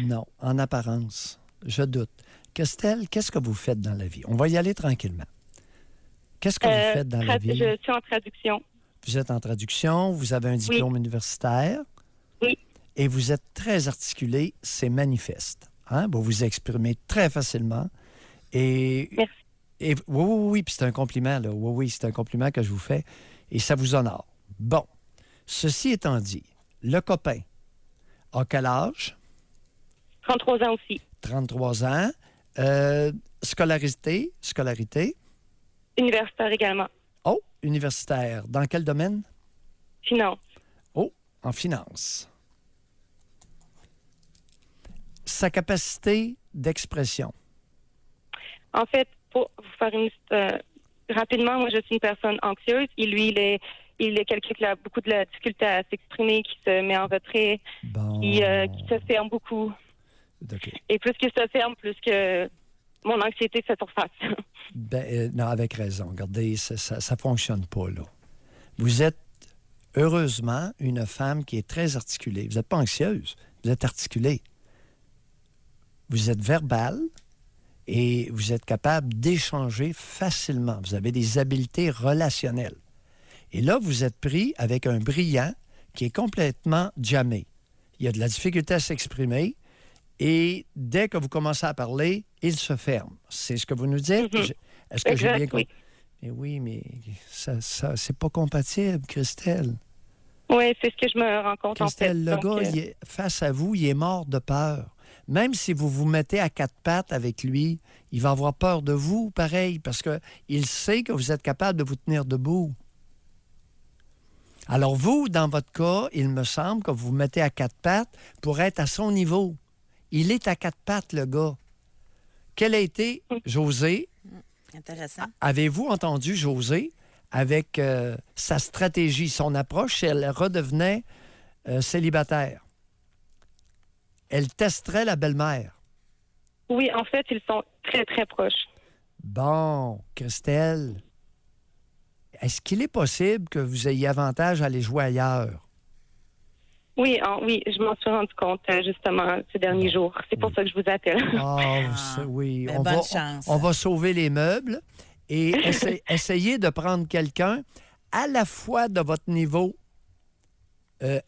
Non, en apparence, je doute. Christelle, qu'est-ce que vous faites dans la vie? On va y aller tranquillement. Qu'est-ce que vous faites dans la vie? Je suis en traduction. Vous êtes en traduction, vous avez un diplôme universitaire. Oui. Et vous êtes très articulé, c'est manifeste. Hein? Vous vous exprimez très facilement. Et, Merci. Et, oui, puis c'est un compliment, là. Oui, c'est un compliment que je vous fais. Et ça vous honore. Bon. Ceci étant dit, le copain a quel âge? 33 ans aussi. 33 ans. Scolarité? Universitaire également. Oh, universitaire. Dans quel domaine? Finance. Oh, en finance. Sa capacité d'expression. En fait, pour vous faire rapidement, moi, je suis une personne anxieuse. Et lui, il est quelqu'un qui a beaucoup de la difficulté à s'exprimer, qui se met en retrait, Bon. qui se ferme beaucoup. OK. Et plus qu'il se ferme, plus que mon anxiété fait surface. Non, avec raison. Regardez, ça ne fonctionne pas, là. Vous êtes, heureusement, une femme qui est très articulée. Vous n'êtes pas anxieuse, vous êtes articulée. Vous êtes verbale et vous êtes capable d'échanger facilement. Vous avez des habiletés relationnelles. Et là, vous êtes pris avec un brillant qui est complètement jammé. Il a de la difficulté à s'exprimer et dès que vous commencez à parler, il se ferme. C'est ce que vous nous dites? Mm-hmm. Est-ce que j'ai bien Oui. compris? Mais oui, mais ça c'est pas compatible, Christelle. Oui, c'est ce que je me rends compte, Christelle, en fait. le gars, il est, face à vous, il est mort de peur. Même si vous vous mettez à quatre pattes avec lui, il va avoir peur de vous, pareil, parce qu'il sait que vous êtes capable de vous tenir debout. Alors vous, dans votre cas, il me semble que vous vous mettez à quatre pattes pour être à son niveau. Il est à quatre pattes, le gars. Quel a été, José, Intéressant. avez-vous entendu José avec sa stratégie, son approche, si elle redevenait célibataire? Elle testerait la belle-mère. Oui, en fait, ils sont très, très proches. Bon, Christelle, est-ce qu'il est possible que vous ayez avantage à aller jouer ailleurs? Oui, oui, je m'en suis rendu compte, justement, ces derniers jours. C'est pour ça que je vous appelle. Oui, ben, bonne chance. On va sauver les meubles et essayer de prendre quelqu'un à la fois de votre niveau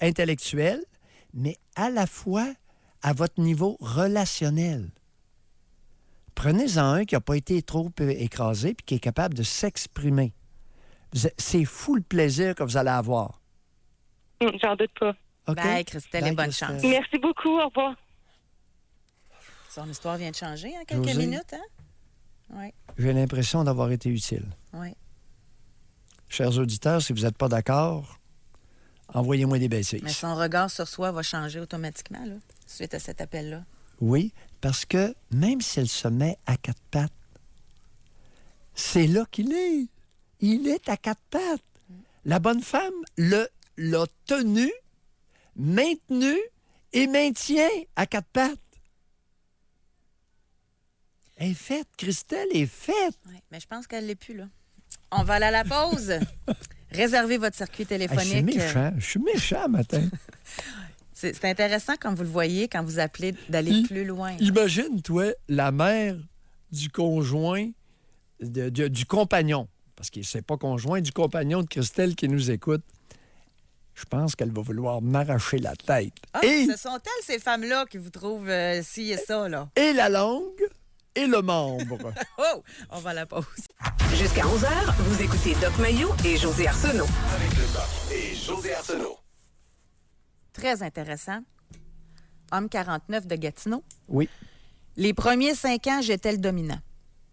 intellectuel, mais à la fois à votre niveau relationnel. Prenez-en un qui n'a pas été trop écrasé puis qui est capable de s'exprimer. C'est fou le plaisir que vous allez avoir. J'en doute pas. OK? Bye, Christelle, Bye, et bonne Christelle. chance. Merci beaucoup. Au revoir. Son histoire vient de changer en quelques José? minutes, hein? Oui, J'ai l'impression d'avoir été utile. oui. Chers auditeurs, si vous n'êtes pas d'accord, envoyez-moi des bêtises. Mais son regard sur soi va changer automatiquement, là, suite à cet appel-là. Oui, parce que même s'il se met à quatre pattes, c'est là qu'il est. Il est à quatre pattes. La bonne femme l'a tenu, maintenu et maintient à quatre pattes. Elle est faite, Christelle est faite. Oui, mais je pense qu'elle ne l'est plus, là. On va aller à la pause. Réservez votre circuit téléphonique. Je suis méchant matin. C'est intéressant, comme vous le voyez, quand vous appelez, d'aller plus loin. Imagine, toi, la mère du conjoint, du compagnon, parce que c'est pas conjoint, du compagnon de Christelle qui nous écoute. Je pense qu'elle va vouloir m'arracher la tête. Ah, et, ce sont-elles, ces femmes-là, qui vous trouvent ci et ça, là? et la langue et le membre. Oh! On va à la pause. Jusqu'à 11h, vous écoutez Doc Mayou et José Arsenault. Avec le Doc et José Arsenault. Très intéressant. Homme 49 de Gatineau. Oui. Les premiers 5 ans, j'étais le dominant.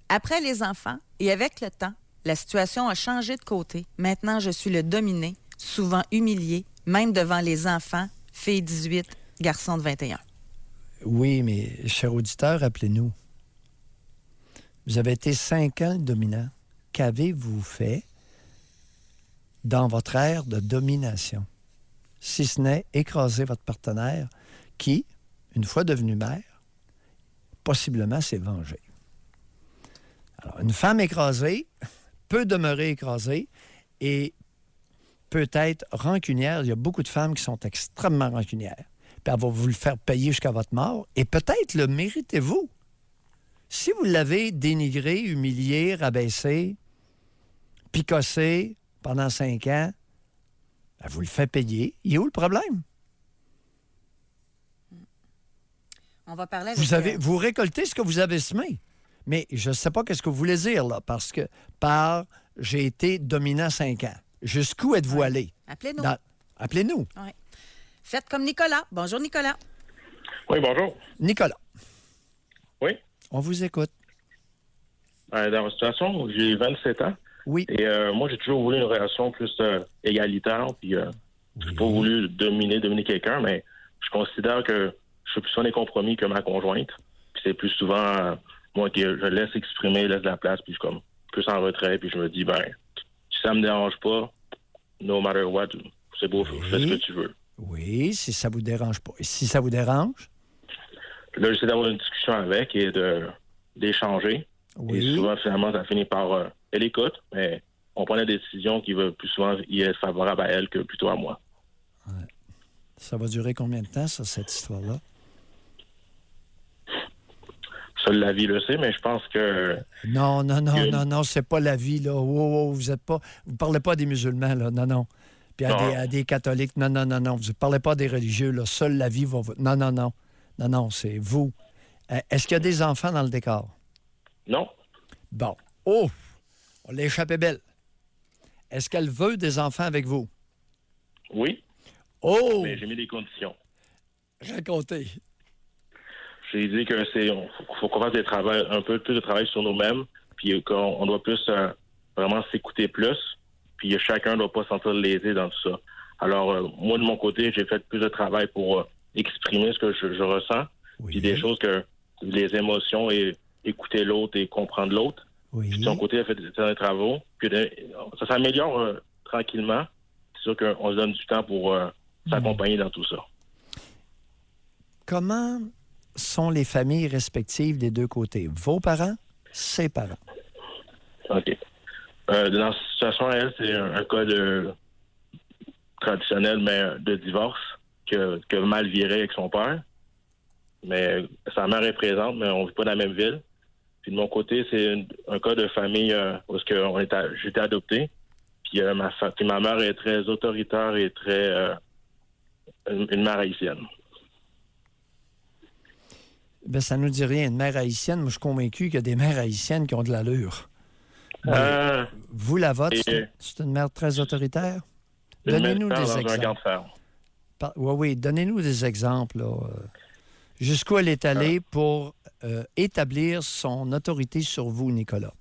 Après les enfants et avec le temps, la situation a changé de côté. Maintenant, je suis le dominé, souvent humilié, même devant les enfants, filles 18, garçons de 21. Oui, mais, cher auditeur, rappelez-nous. Vous avez été 5 ans le dominant. qu'avez-vous fait dans votre ère de domination? Si ce n'est écraser votre partenaire qui, une fois devenu mère, possiblement s'est vengé. Alors, une femme écrasée peut demeurer écrasée et peut être rancunière. Il y a beaucoup de femmes qui sont extrêmement rancunières. Puis elle va vous le faire payer jusqu'à votre mort. Et peut-être le méritez-vous. Si vous l'avez dénigré, humilié, rabaissé, picossé pendant 5 ans, ben vous le faites payer. Il est où le problème? On va parler avec... Vous récoltez ce que vous avez semé. Mais je ne sais pas qu'est-ce que vous voulez dire, là, parce que j'ai été dominant 5 ans. Jusqu'où êtes-vous allé? Appelez-nous. Appelez-nous. Ouais. Faites comme Nicolas. Bonjour, Nicolas. Oui, bonjour. Nicolas. Oui. On vous écoute. Dans ma situation, j'ai 27 ans. Oui. Et moi, j'ai toujours voulu une relation plus égalitaire. Puis, j'ai pas voulu dominer quelqu'un, mais je considère que je suis plus sur des compromis que ma conjointe. Puis c'est plus souvent moi qui je laisse exprimer, laisse la place, puis je suis comme plus en retrait, puis je me dis, si ça me dérange pas, no matter what, c'est beau, fais ce que tu veux. Oui, si ça vous dérange pas. Et si ça vous dérange? Là, j'essaie d'avoir une discussion avec et d'échanger. Oui. Et souvent, finalement, ça finit par... elle écoute, mais on prend la décision qui va plus souvent y être favorable à elle que plutôt à moi. Ouais. Ça va durer combien de temps, ça, cette histoire-là? Seule la vie le sait, mais je pense que... Non, c'est pas la vie, là. Vous parlez pas des musulmans, là. Non. Puis à des catholiques, non. Vous ne parlez pas des religieux, là. Seule la vie va... Non, c'est vous. Est-ce qu'il y a des enfants dans le décor? Non. Bon. Oh! On l'a échappé belle. Est-ce qu'elle veut des enfants avec vous? Oui. Oh! Mais j'ai mis des conditions. Racontez. J'ai dit que faut qu'on fasse un peu plus de travail sur nous-mêmes, puis qu'on doit plus vraiment s'écouter plus, puis chacun ne doit pas sentir lésé dans tout ça. Alors, moi, de mon côté, j'ai fait plus de travail pour exprimer ce que je ressens, puis des choses que les émotions et écouter l'autre et comprendre l'autre. Oui. Puis de son côté, elle fait des travaux, puis ça s'améliore tranquillement. C'est sûr qu'on se donne du temps pour s'accompagner dans tout ça. Comment sont les familles respectives des deux côtés? Vos parents, ses parents? OK. Dans cette situation, elle, c'est un cas traditionnel, mais de divorce, que mal viré avec son père. Mais sa mère est présente, mais on ne vit pas dans la même ville. Puis de mon côté, c'est un cas de famille où j'étais adopté. Puis ma mère est très autoritaire et très une mère haïtienne. Ben, ça ne nous dit rien. Une mère haïtienne, moi, je suis convaincu qu'il y a des mères haïtiennes qui ont de l'allure. Vous, la vôtre, c'est une mère très autoritaire? Donnez-nous des exemples. Oui, donnez-nous des exemples. Là. Jusqu'où elle est allée pour établir son autorité sur vous, Nicolas?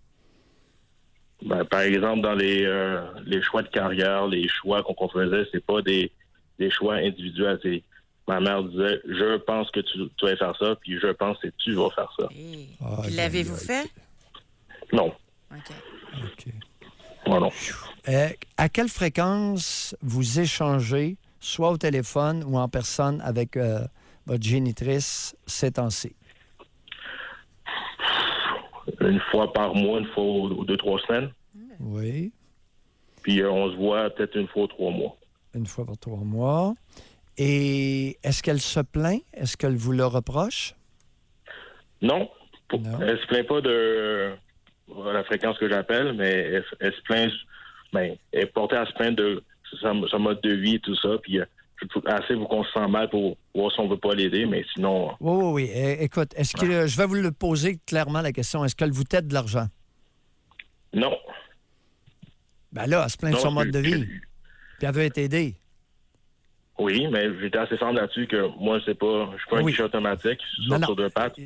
Par exemple, dans les choix de carrière, les choix qu'on faisait, c'est pas des choix individuels. Ma mère disait, je pense que tu vas faire ça, puis je pense que tu vas faire ça. Puis l'avez-vous fait? Non. OK. Non. À quelle fréquence vous échangez, soit au téléphone ou en personne, avec votre génitrice ces temps-ci? Une fois par mois, une fois aux 2-3 semaines. Oui. Puis on se voit peut-être une fois aux 3 mois. Une fois par 3 mois. Et est-ce qu'elle se plaint? Est-ce qu'elle vous le reproche? Non. Elle se plaint pas de la fréquence que j'appelle, mais elle se plaint. Elle est portée à se plaindre de son mode de vie et tout ça. Puis assez vous qu'on se sent mal pour voir si on veut pas l'aider, mais sinon... Oui. Écoute, est-ce que je vais vous le poser clairement la question. Est-ce qu'elle vous tête de l'argent? Non. Ben là, elle se plaint de son mode de vie. Puis elle veut être aidée. Oui, mais j'étais assez ferme là-dessus que moi, je suis pas un guichet automatique. Je suis sur 2 pattes.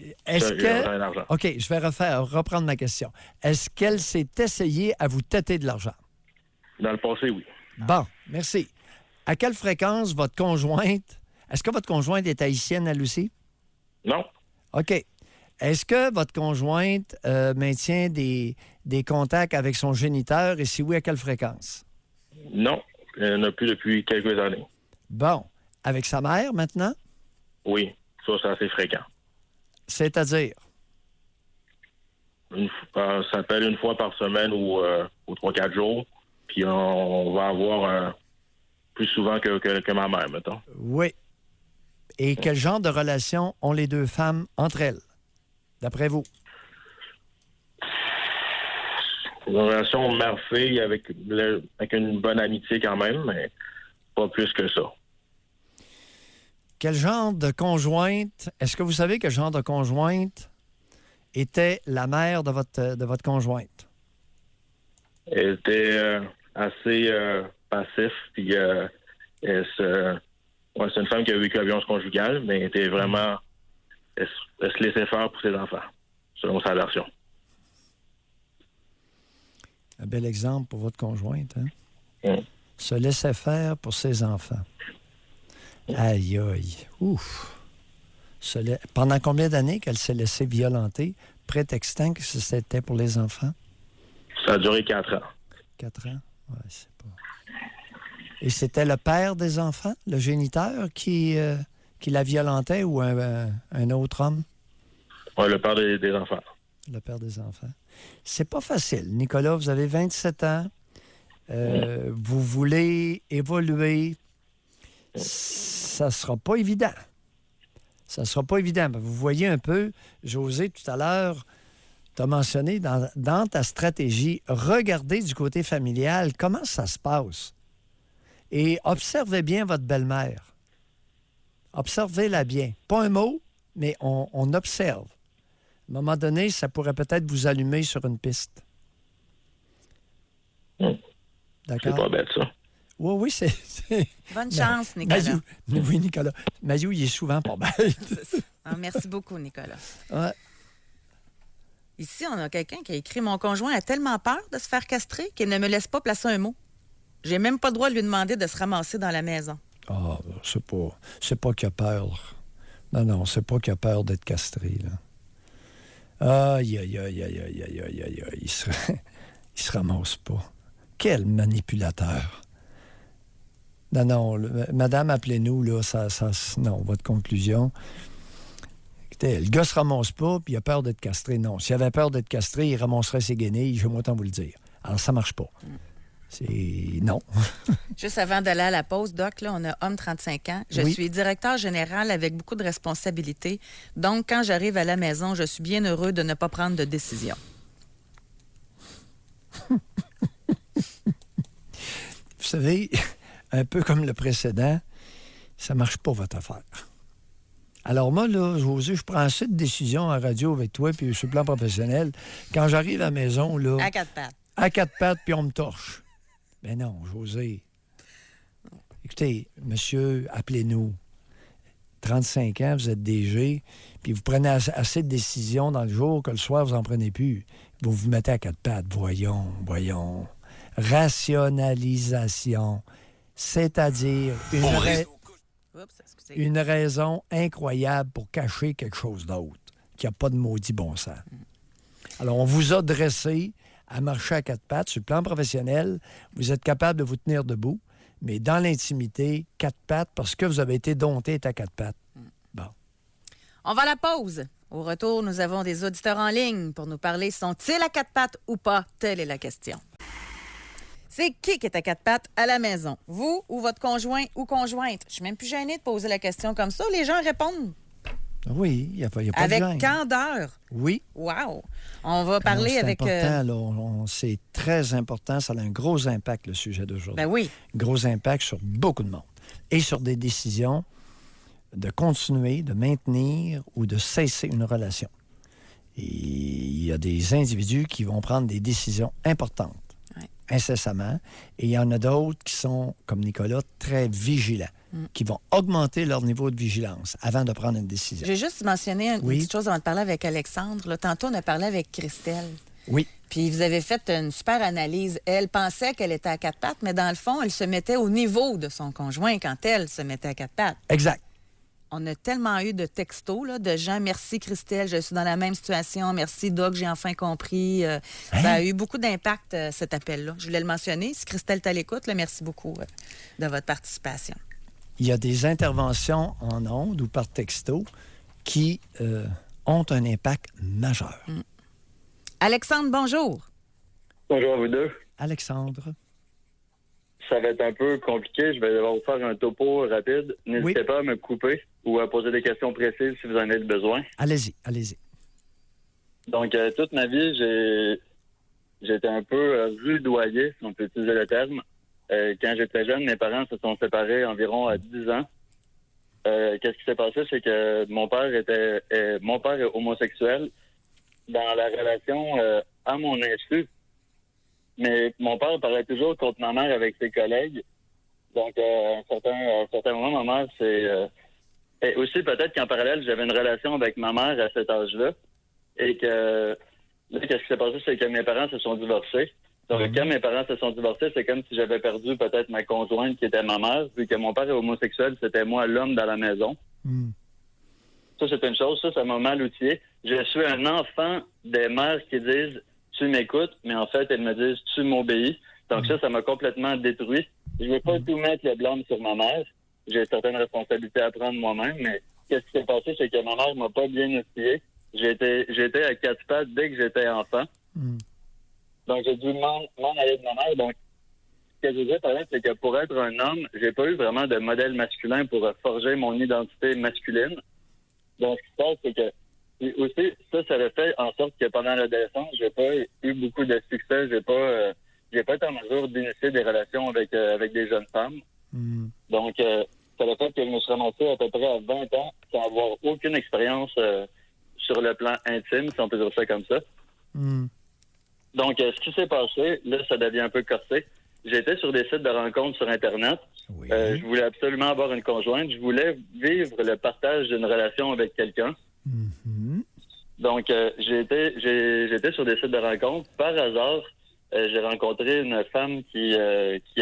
OK, je vais reprendre ma question. Est-ce qu'elle s'est essayée à vous têter de l'argent? Dans le passé, oui. Bon, merci. À quelle fréquence votre conjointe... Est-ce que votre conjointe est haïtienne, elle aussi? Non. OK. Est-ce que votre conjointe maintient des contacts avec son géniteur et si oui, à quelle fréquence? Non, elle n'a plus depuis quelques années. Bon. Avec sa mère maintenant? Oui, ça, c'est assez fréquent. C'est-à-dire? Ça s'appelle une fois par semaine ou 3-4 jours. Puis on va avoir plus souvent que ma mère, mettons. Oui. Et quel genre de relation ont les deux femmes entre elles, d'après vous? Une relation mère-fille avec une bonne amitié quand même, mais pas plus que ça. Quel genre de conjointe, est-ce que vous savez quel genre de conjointe était la mère de votre conjointe? Elle était assez passif, puis c'est une femme qui a vécu la violence conjugale, mais elle était vraiment... Elle se laissait faire pour ses enfants, selon sa version. Un bel exemple pour votre conjointe, hein? Se laisser faire pour ses enfants. Aïe, aïe. Ouf. Pendant combien d'années qu'elle s'est laissée violenter, prétextant que c'était pour les enfants? Ça a duré 4 ans. 4 ans? Oui, c'est pas... Et c'était le père des enfants, le géniteur, qui la violentait ou un autre homme? Oui, le père des enfants. Le père des enfants. C'est pas facile. Nicolas, vous avez 27 ans. Vous voulez évoluer. Ça sera pas évident. Ça sera pas évident. Mais vous voyez un peu, José, tout à l'heure, tu as mentionné dans ta stratégie, regardez du côté familial comment ça se passe. Et observez bien votre belle-mère. Observez-la bien. Pas un mot, mais on observe. À un moment donné, ça pourrait peut-être vous allumer sur une piste. D'accord? C'est pas bête, ça. Oui, c'est... Bonne chance, Nicolas. Oui, Nicolas. Mayou, il est souvent pas bête. Ah, merci beaucoup, Nicolas. Ouais. Ici, on a quelqu'un qui a écrit « Mon conjoint a tellement peur de se faire castrer qu'il ne me laisse pas placer un mot. J'ai même pas le droit de lui demander de se ramasser dans la maison. » Ah, c'est pas qu'il a peur. Non, c'est pas qu'il a peur d'être castré, là. Aïe, aïe, aïe, aïe, aïe, aïe, aïe, aïe, aïe. Il se ramasse pas. Quel manipulateur. Non, madame, appelez-nous, là, non, votre conclusion. Écoutez, le gars se ramasse pas, puis il a peur d'être castré. Non, s'il avait peur d'être castré, il ramasserait ses guenilles, je vais autant vous le dire. Alors, ça marche pas. C'est... Non. Juste avant d'aller à la pause, Doc, là, on a homme 35 ans. Je suis directeur général avec beaucoup de responsabilités. Donc, quand j'arrive à la maison, je suis bien heureux de ne pas prendre de décision. Vous savez, un peu comme le précédent, ça marche pas, votre affaire. Alors moi, là, José, je prends assez de décisions en radio avec toi, puis sur le plan professionnel. Quand j'arrive à la maison, là... À 4 pattes. À 4 pattes, puis on me torche. Ben non, José. Écoutez, monsieur, appelez-nous. 35 ans, vous êtes DG, puis vous prenez assez de décisions dans le jour que le soir, vous n'en prenez plus. Vous vous mettez à 4 pattes. Voyons. Rationalisation, c'est-à-dire une raison incroyable pour cacher quelque chose d'autre, qui n'a pas de maudit bon sens. Alors, on vous a dressé à marcher à 4 pattes. Sur le plan professionnel, vous êtes capable de vous tenir debout, mais dans l'intimité, 4 pattes, parce que vous avez été dompté à 4 pattes. Bon. On va à la pause. Au retour, nous avons des auditeurs en ligne pour nous parler. Sont-ils à 4 pattes ou pas? Telle est la question. C'est qui est à 4 pattes à la maison? Vous ou votre conjoint ou conjointe? Je suis même plus gênée de poser la question comme ça. Les gens répondent. Oui, il n'y a pas de avec gêne. candeur. Oui. Wow. On va parler c'est avec... important, là. C'est très important. Ça a un gros impact, le sujet d'aujourd'hui. Ben oui. Gros impact sur beaucoup de monde. Et sur des décisions de continuer, de maintenir ou de cesser une relation. Et il y a des individus qui vont prendre des décisions importantes, incessamment. Et il y en a d'autres qui sont, comme Nicolas, très vigilants, qui vont augmenter leur niveau de vigilance avant de prendre une décision. J'ai juste mentionné une petite chose avant de parler avec Alexandre. Là, tantôt, on a parlé avec Christelle. Oui. Puis vous avez fait une super analyse. Elle pensait qu'elle était à 4 pattes, mais dans le fond, elle se mettait au niveau de son conjoint quand elle se mettait à 4 pattes. Exact. On a tellement eu de textos là, de gens. Merci Christelle, je suis dans la même situation. Merci Doc, j'ai enfin compris. Ça a eu beaucoup d'impact, cet appel-là. Je voulais le mentionner. Si Christelle est à l'écoute, là, merci beaucoup de votre participation. Il y a des interventions en ondes ou par texto qui ont un impact majeur. Alexandre, bonjour. Bonjour à vous deux. Alexandre. Ça va être un peu compliqué. Je vais devoir vous faire un topo rapide. N'hésitez pas à me couper ou à poser des questions précises si vous en avez besoin. Allez-y, allez-y. Donc, toute ma vie, j'ai été un peu rudoyé, si on peut utiliser le terme. Quand j'étais jeune, mes parents se sont séparés environ à 10 ans. Qu'est-ce qui s'est passé? C'est que mon père est homosexuel dans la relation à mon insu. Mais mon père parlait toujours contre ma mère avec ses collègues. Donc, à un certain moment, ma mère, et aussi, peut-être qu'en parallèle, j'avais une relation avec ma mère à cet âge-là. Et que, là, qu'est-ce qui s'est passé, c'est que mes parents se sont divorcés. Donc, quand mes parents se sont divorcés, c'est comme si j'avais perdu peut-être ma conjointe qui était ma mère, vu que mon père est homosexuel, c'était moi l'homme dans la maison. Ça, c'est une chose. Ça m'a mal outillé. Je suis un enfant des mères qui disent « tu m'écoutes », mais en fait, elles me disent « tu m'obéis ». Donc ça m'a complètement détruit. Je ne veux pas tout mettre le blâme sur ma mère. J'ai certaines responsabilités à prendre moi-même, mais qu'est-ce qui s'est passé, c'est que ma mère m'a pas bien outillé. J'étais à 4 pattes dès que j'étais enfant. Donc, j'ai dû m'en aller de ma mère. Donc, ce que je veux dire par là, c'est que pour être un homme, j'ai pas eu vraiment de modèle masculin pour forger mon identité masculine. Donc, ce qui se passe, c'est que et aussi, ça a fait en sorte que pendant l'adolescence, j'ai pas eu beaucoup de succès. J'ai pas été en mesure d'initier des relations avec des jeunes femmes. Donc, ça a fait que je me suis ramassé à peu près à 20 ans sans avoir aucune expérience sur le plan intime, si on peut dire ça comme ça. Donc, ce qui s'est passé, là, ça devient un peu corsé. J'étais sur des sites de rencontres sur Internet. Oui. Je voulais absolument avoir une conjointe. Je voulais vivre le partage d'une relation avec quelqu'un. Donc, j'étais sur des sites de rencontres. Par hasard, j'ai rencontré une femme qui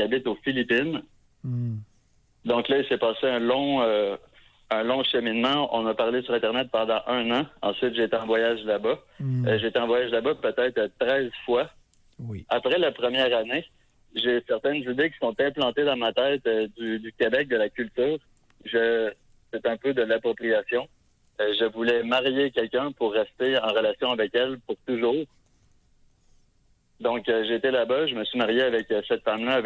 habite aux Philippines. Donc là, il s'est passé un long cheminement. On a parlé sur Internet pendant 1 an. Ensuite, j'ai été en voyage là-bas. J'ai été en voyage là-bas peut-être 13 fois. Oui. Après la première année, j'ai certaines idées qui sont implantées dans ma tête du Québec, de la culture. C'est un peu de l'appropriation. Je voulais marier quelqu'un pour rester en relation avec elle pour toujours. Donc, j'étais là-bas, je me suis marié avec cette femme-là,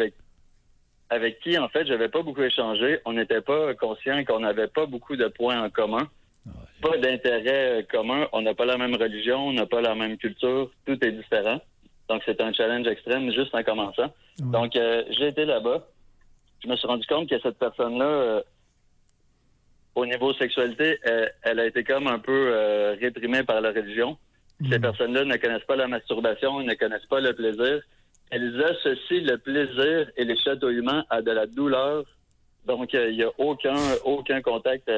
avec qui, en fait, j'avais pas beaucoup échangé. On n'était pas conscient qu'on n'avait pas beaucoup de points en commun. Pas d'intérêt commun. On n'a pas la même religion, on n'a pas la même culture. Tout est différent. Donc, c'est un challenge extrême juste en commençant. Donc, j'ai été là-bas. Je me suis rendu compte que cette personne-là, au niveau sexualité, elle a été comme un peu réprimée par la religion. Ces personnes-là ne connaissent pas la masturbation, ne connaissent pas le plaisir. Elles associent le plaisir et les chatouillements à de la douleur. Donc, il n'y a aucun contact.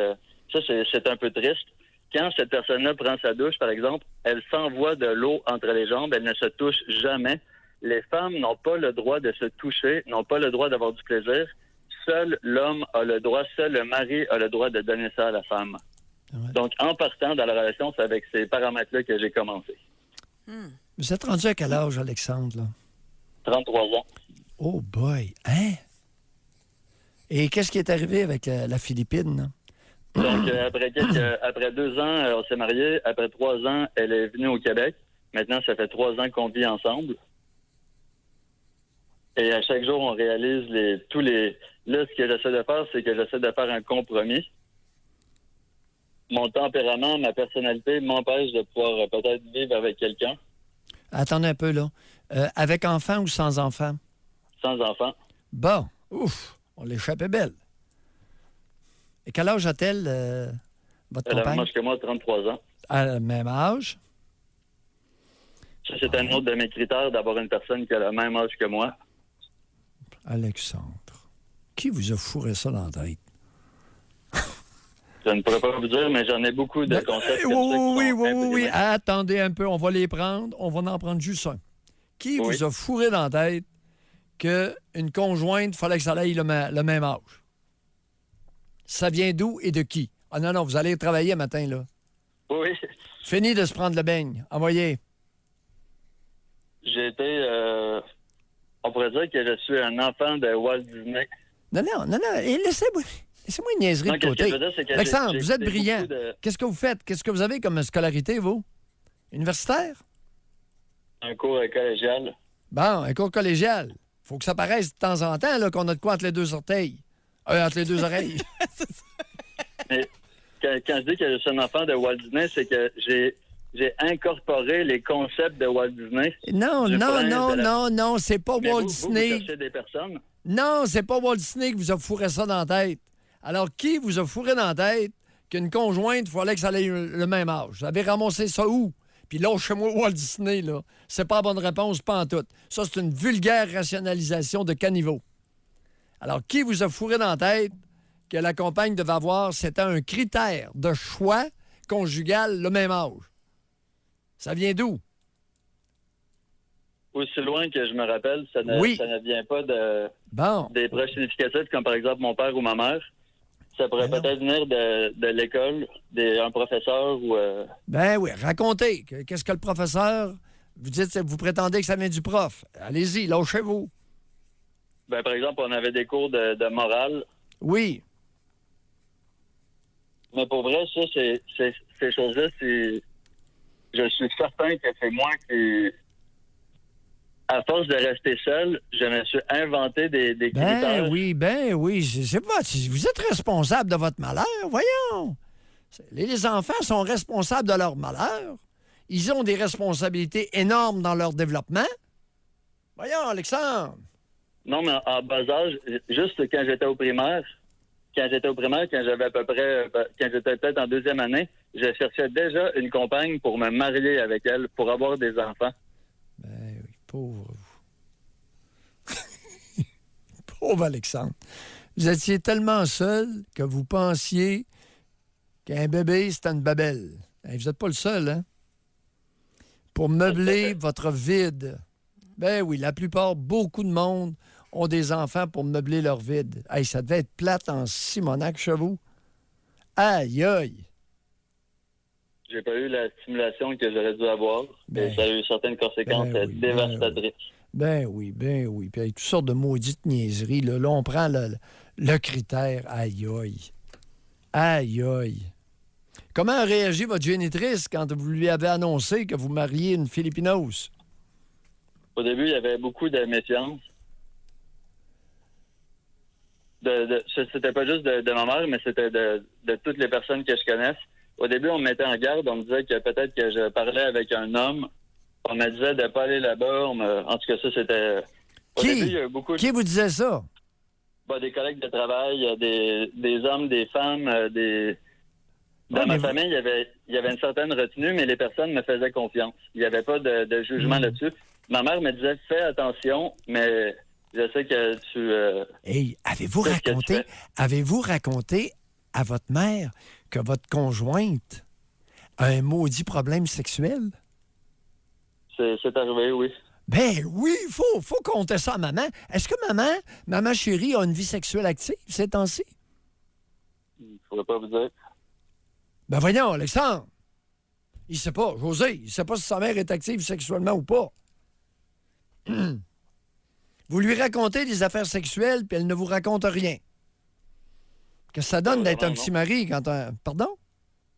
Ça, c'est un peu triste. Quand cette personne-là prend sa douche, par exemple, elle s'envoie de l'eau entre les jambes, elle ne se touche jamais. Les femmes n'ont pas le droit de se toucher, n'ont pas le droit d'avoir du plaisir. Seul l'homme a le droit, seul le mari a le droit de donner ça à la femme. Ouais. Donc, en partant dans la relation, c'est avec ces paramètres-là que j'ai commencé. Vous êtes rendu à quel âge, Alexandre, là? 33 ans. Oh boy! Hein? Et qu'est-ce qui est arrivé avec la Philippine, là? Donc, après 2 ans, on s'est mariés. Après 3 ans, elle est venue au Québec. Maintenant, ça fait 3 ans qu'on vit ensemble. Et à chaque jour, on réalise Là, ce que j'essaie de faire, c'est que j'essaie de faire un compromis. Mon tempérament, ma personnalité m'empêche de pouvoir peut-être vivre avec quelqu'un. Attendez un peu, là. Avec enfant ou sans enfant? Sans enfant. Bon. Ouf! On l'échappait belle. Et quel âge a-t-elle, votre compagne? Elle a le même âge que moi, 33 ans. À le même âge? Ça, c'est un autre de mes critères, d'avoir une personne qui a le même âge que moi. Alexandre, qui vous a fourré ça dans la tête? Je ne pourrais pas vous dire, mais j'en ai beaucoup de concepts comme ça. Oui. Attendez un peu, on va les prendre. On va en prendre juste un. Qui vous a fourré dans la tête qu'une conjointe, il fallait que ça aille le même âge? Ça vient d'où et de qui? Ah non, vous allez travailler matin, là. Oui. Fini de se prendre le beigne. Envoyez. J'ai été... on pourrait dire que je suis un enfant de Walt Disney. Non. Et laissez-moi une niaiserie Non, de qu'est-ce côté. que je veux dire, c'est que Alexandre, j'ai vous êtes écouté brillant. beaucoup de- Qu'est-ce que vous faites? Qu'est-ce que vous avez comme scolarité, vous? Universitaire? Un cours collégial. Bon, un cours collégial. Faut que ça paraisse de temps en temps là, qu'on a de quoi entre les deux orteils. Entre les deux oreilles. Mais quand je dis que je suis un enfant de Walt Disney, c'est que j'ai incorporé les concepts de Walt Disney. Non, c'est pas Mais Walt vous Disney. cherchez des personnes. Non, c'est pas Walt Disney qui vous a fourré ça dans la tête. Alors, qui vous a fourré dans la tête qu'une conjointe, il fallait que ça ait le même âge? Vous avez ramassé ça où? Puis là, chez moi, Walt Disney, là, c'est pas la bonne réponse, pas en tout. Ça, c'est une vulgaire rationalisation de caniveau. Alors, qui vous a fourré dans la tête que la compagne devait avoir, c'était un critère de choix conjugal le même âge? Ça vient d'où? Aussi loin que je me rappelle, ça ne vient pas des proches significatifs, comme par exemple mon père ou ma mère. Ça pourrait peut-être venir de l'école, d'un professeur ou... Ben oui, racontez. Qu'est-ce que le professeur... Vous dites, vous prétendez que ça vient du prof. Allez-y, lâchez-vous. Ben, par exemple, on avait des cours de morale. Oui. Mais pour vrai, ça, ces choses-là, je suis certain que c'est moi qui... À force de rester seul, je me suis inventé des critères. Ben oui, c'est pas... Vous êtes responsable de votre malheur, voyons. Les enfants sont responsables de leur malheur. Ils ont des responsabilités énormes dans leur développement. Voyons, Alexandre. Non, mais en bas âge, juste quand j'étais au primaire, quand j'avais à peu près... Quand j'étais peut-être en 2e année, je cherchais déjà une compagne pour me marier avec elle, pour avoir des enfants. Ben oui, pauvre vous. Pauvre Alexandre. Vous étiez tellement seul que vous pensiez qu'un bébé, c'était une babelle. Hey, vous n'êtes pas le seul, hein? Pour meubler votre vide. Ben oui, la plupart, beaucoup de monde ont des enfants pour meubler leur vide. Hey, ça devait être plate en Simonac chez vous. Aïe, aïe. J'ai pas eu la stimulation que j'aurais dû avoir. Et ça a eu certaines conséquences dévastatrices. Ben oui. Puis avec toutes sortes de maudites niaiseries. Là, on prend le critère. Aïe, aïe. Aïe, aïe. Comment a réagi votre génitrice quand vous lui avez annoncé que vous mariez une Filipinose? Au début, il y avait beaucoup de méfiance. C'était pas juste de ma mère, mais c'était de toutes les personnes que je connaisse. Au début, on me mettait en garde. On me disait que peut-être que je parlais avec un homme. On me disait de ne pas aller là-bas. En tout cas, ça, c'était... Au début, il y a eu beaucoup de... Qui vous disait ça? Des collègues de travail, des hommes, des femmes, Dans ma famille, il y avait une certaine retenue, mais les personnes me faisaient confiance. Il n'y avait pas de jugement là-dessus. Ma mère me disait, fais attention, mais je sais que tu... Hey, avez-vous raconté à votre mère que votre conjointe a un maudit problème sexuel? C'est arrivé, oui. Ben oui, faut compter ça à maman. Est-ce que maman chérie, a une vie sexuelle active ces temps-ci? Je ne pourrais pas vous dire. Ben voyons, Alexandre. Il sait pas, José, il sait pas si sa mère est active sexuellement ou pas. Vous lui racontez des affaires sexuelles, puis elle ne vous raconte rien. Qu'est-ce que ça donne d'être un petit mari quand un... Pardon?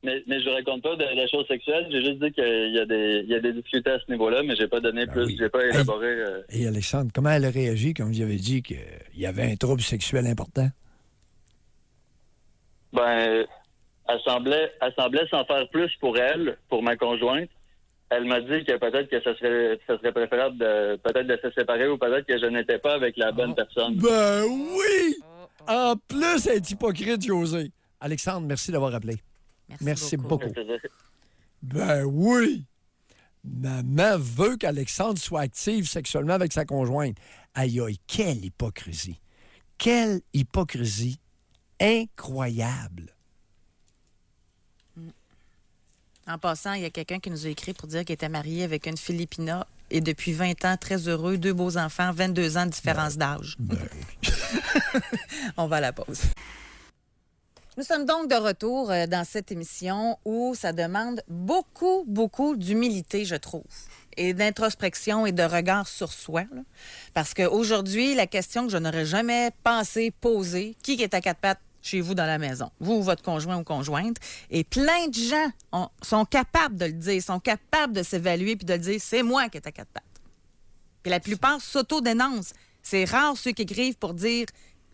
Mais je ne raconte pas de choses sexuelles. J'ai juste dit qu'il y a des difficultés à ce niveau-là, mais j'ai pas donné plus, j'ai pas élaboré... Et Alexandre, comment elle a réagi quand vous avez dit qu'il y avait un trouble sexuel important? Ben, elle semblait s'en faire plus pour elle, pour ma conjointe. Elle m'a dit que peut-être que ça serait préférable peut-être de se séparer ou peut-être que je n'étais pas avec la bonne personne. Ben oui! En plus, elle est hypocrite, José. Alexandre, merci d'avoir appelé. Merci beaucoup. Ben oui! Maman veut qu'Alexandre soit active sexuellement avec sa conjointe. Aïe, aïe, quelle hypocrisie! Quelle hypocrisie incroyable! En passant, il y a quelqu'un qui nous a écrit pour dire qu'il était marié avec une Filipina et depuis 20 ans, très heureux, 2 beaux enfants, 22 ans de différence d'âge. Ben oui. On va à la pause. Nous sommes donc de retour dans cette émission où ça demande beaucoup, beaucoup d'humilité, je trouve, et d'introspection et de regard sur soi. Là. Parce qu'aujourd'hui, la question que je n'aurais jamais pensé poser, qui est à quatre pattes chez vous dans la maison, vous ou votre conjoint ou conjointe, et plein de gens sont capables de le dire, sont capables de s'évaluer puis de le dire, c'est moi qui est à quatre pattes. Puis la plupart s'auto-dénoncent. C'est rare ceux qui écrivent pour dire,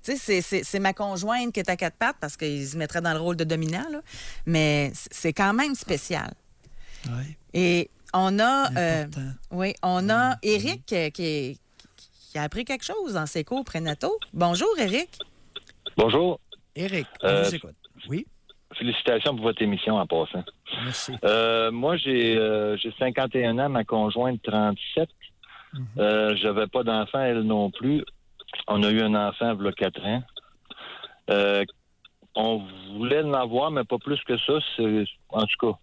tu sais, c'est ma conjointe qui est à quatre pattes parce qu'ils se mettraient dans le rôle de dominant, là. Mais c'est quand même spécial. Oui. Et on a, Éric qui a appris quelque chose dans ses cours prénataux. Bonjour, Éric. Bonjour. Éric, on vous écoute. Oui. Félicitations pour votre émission en passant. Merci. Moi, j'ai 51 ans, ma conjointe 37. J'avais pas d'enfant, elle non plus. On a eu un enfant il y a 4 ans. On voulait en avoir, mais pas plus que ça. En tout cas,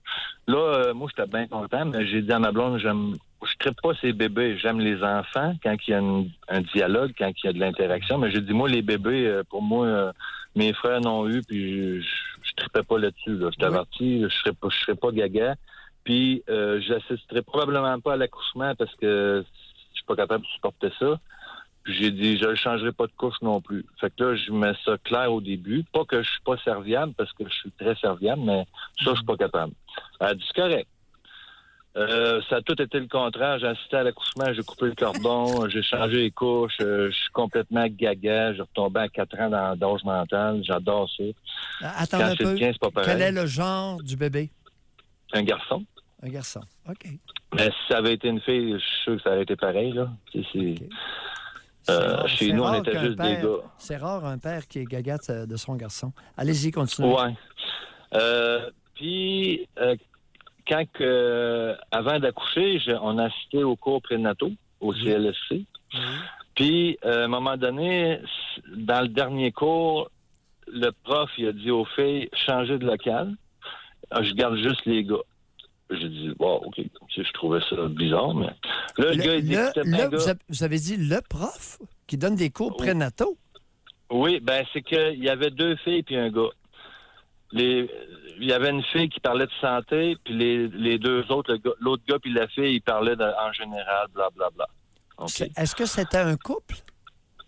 là, moi, j'étais bien content, mais j'ai dit à ma blonde, je ne traite pas ces bébés. J'aime les enfants quand il y a un dialogue, quand il y a de l'interaction. Mais j'ai dit, moi, les bébés, pour moi, mes frères n'ont eu, puis je ne traitais pas là-dessus. Là. Je t'avertis, je serais pas gaga. Puis, j'assisterai probablement pas à l'accouchement parce que je suis pas capable de supporter ça. Puis j'ai dit, je ne changerai pas de couche non plus. Fait que là, je mets ça clair au début. Pas que je suis pas serviable, parce que je suis très serviable, mais ça, je suis pas capable. Elle a dit, c'est correct. Ça a tout été le contraire. J'ai assisté à l'accouchement, j'ai coupé le cordon, j'ai changé les couches, je suis complètement gaga. J'ai retombé à 4 ans dans l'âge mental. J'adore ça. Attends Quand un c'est peu. le tien, c'est pas pareil. Quel est le genre du bébé? Un garçon. Un garçon. OK. Mais si ça avait été une fille, je suis sûr que ça aurait été pareil, là. Okay. Chez nous, on était juste des gars. C'est rare un père qui est gaga de son garçon. Allez-y, continuez. Ouais. Puis, avant d'accoucher, on a assisté au cours prénataux, au CLSC. Puis, à un moment donné, dans le dernier cours, le prof, il a dit aux filles, changez de local. Je garde juste les gars. J'ai dit, wow, OK. Je trouvais ça bizarre, mais... Là, le gars, il dit... Vous avez dit le prof qui donne des cours prénataux? Oui, ben c'est qu'il y avait 2 filles puis un gars. Il y avait une fille qui parlait de santé, puis les 2 autres, l'autre gars puis la fille, ils parlaient en général, blablabla. Okay. Est-ce que c'était un couple?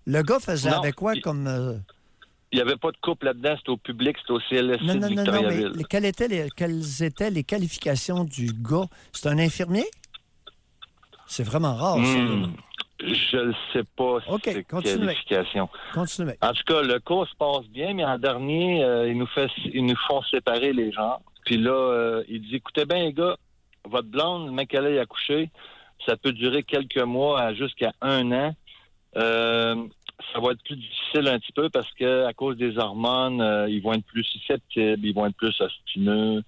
Le gars faisait avec quoi comme... Il n'y avait pas de couple là-dedans, c'était au public, c'était au CLSC de Victoriaville. Mais quelles étaient les qualifications du gars? C'est un infirmier? C'est vraiment rare, ça. Je ne sais pas c'est qualification. Continuez. En tout cas, le cours se passe bien, mais en dernier, ils nous font séparer les genres. Puis là, il dit, écoutez bien, les gars, votre blonde, le mec qu'elle ait accouché, ça peut durer quelques mois jusqu'à 1 an. Ça va être plus difficile un petit peu parce que à cause des hormones, ils vont être plus susceptibles, ils vont être plus obstineux.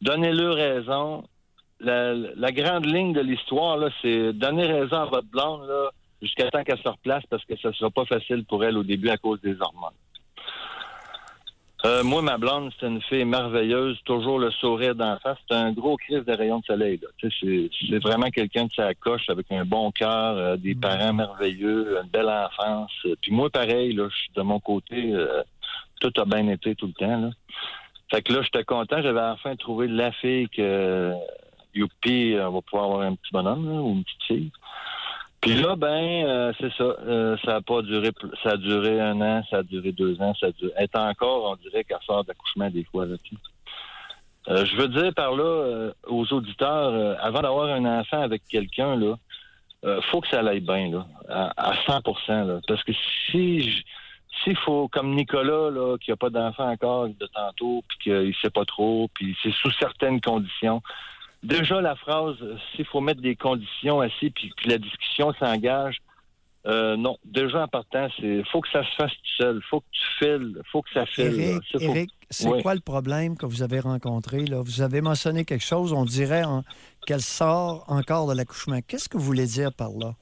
Donnez-leur raison. La grande ligne de l'histoire, là, c'est donner raison à votre blonde là, jusqu'à temps qu'elle se replace parce que ça ne sera pas facile pour elle au début à cause des hormones. Moi, ma blonde, c'est une fille merveilleuse, toujours le sourire d'en face. C'est un gros crise de rayon de soleil. Là. C'est vraiment quelqu'un de sa coche avec un bon cœur, des parents merveilleux, une belle enfance. Puis moi, pareil, là, je suis de mon côté, tout a bien été tout le temps. Là. Fait que là, j'étais content. J'avais enfin trouvé la fille que, youpi, on va pouvoir avoir un petit bonhomme là, ou une petite fille. Puis là, c'est ça. Ça n'a pas duré. Ça a duré 1 an, ça a duré 2 ans, ça a duré. Elle est encore, on dirait qu'elle sort d'accouchement des fois là-dessus. Je veux dire par là aux auditeurs, avant d'avoir un enfant avec quelqu'un, là, faut que ça aille bien, là, à 100%. Là, parce que s'il faut, comme Nicolas, là, qui n'a pas d'enfant encore de tantôt, puis qu'il ne sait pas trop, puis c'est sous certaines conditions. Déjà, la phrase, s'il faut mettre des conditions assis puis que la discussion s'engage, non. Déjà, en partant, faut que ça se fasse tout seul. Faut que tu files. Faut que ça file. Éric, c'est quoi le problème que vous avez rencontré? Là? Vous avez mentionné quelque chose, on dirait qu'elle sort encore de l'accouchement. Qu'est-ce que vous voulez dire par là?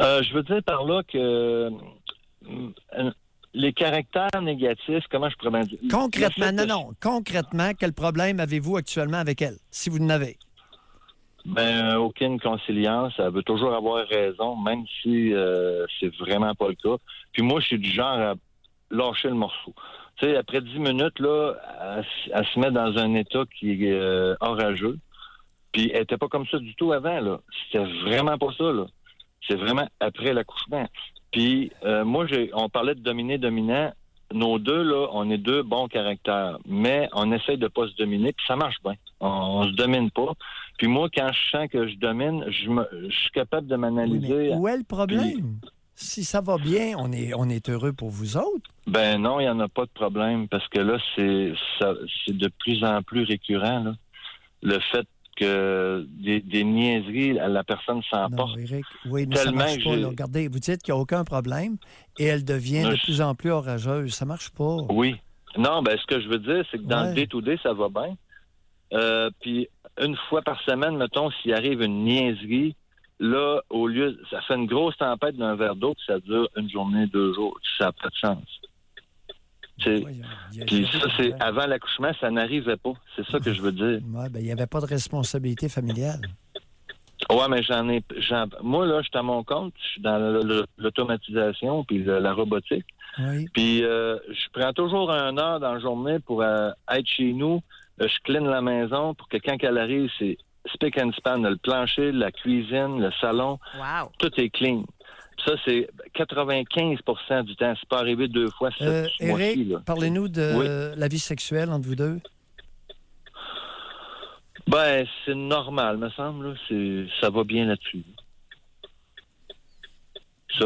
Je veux dire par là que les caractères négatifs, comment je pourrais bien dire? Concrètement, concrètement, quel problème avez-vous actuellement avec elle, si vous en avez? Aucune conciliance. Elle veut toujours avoir raison, même si c'est vraiment pas le cas. Puis moi, je suis du genre à lâcher le morceau. Tu sais, après 10 minutes, là, elle se met dans un état qui est orageux. Puis elle était pas comme ça du tout avant, là. C'était vraiment pas ça, là. C'est vraiment après l'accouchement. Puis moi, on parlait de dominé-dominant. Nos deux, là, on est deux bons caractères. Mais on essaye de pas se dominer, puis ça marche bien. On se domine pas. Puis moi, quand je sens que je domine, je suis capable de m'analyser. Oui, mais où est le problème? Si ça va bien, on est heureux pour vous autres. Ben non, il n'y en a pas de problème, parce que là, c'est de plus en plus récurrent, là. Le fait que des niaiseries, la personne s'emporte. Non, Éric, oui, mais ça marche pas. Là. Regardez, vous dites qu'il n'y a aucun problème et elle devient de plus en plus orageuse. Ça marche pas. Oui. Non, ben ce que je veux dire, c'est que dans le day-to-day, ça va bien. Puis une fois par semaine, mettons, s'il arrive une niaiserie, là, au lieu, ça fait une grosse tempête d'un verre d'eau, puis ça dure une journée, 2 jours. Ça n'a pas de sens. Puis ça, c'est avant l'accouchement, ça n'arrivait pas. C'est ça que je veux dire. Ouais, ben, il n'y avait pas de responsabilité familiale. Ouais, mais moi, là, je suis à mon compte. Je suis dans l'automatisation puis la robotique. Oui. Puis je prends toujours 1 heure dans la journée pour être chez nous. Je clean la maison pour que quand elle arrive, c'est spick and span. Le plancher, la cuisine, le salon. Wow. Tout est clean. Ça, c'est 95 du temps. C'est pas arrivé 2 fois ce mois-ci. Éric, parlez-nous de la vie sexuelle entre vous deux. Ben, c'est normal, me semble. Là. Ça va bien là-dessus. Ça,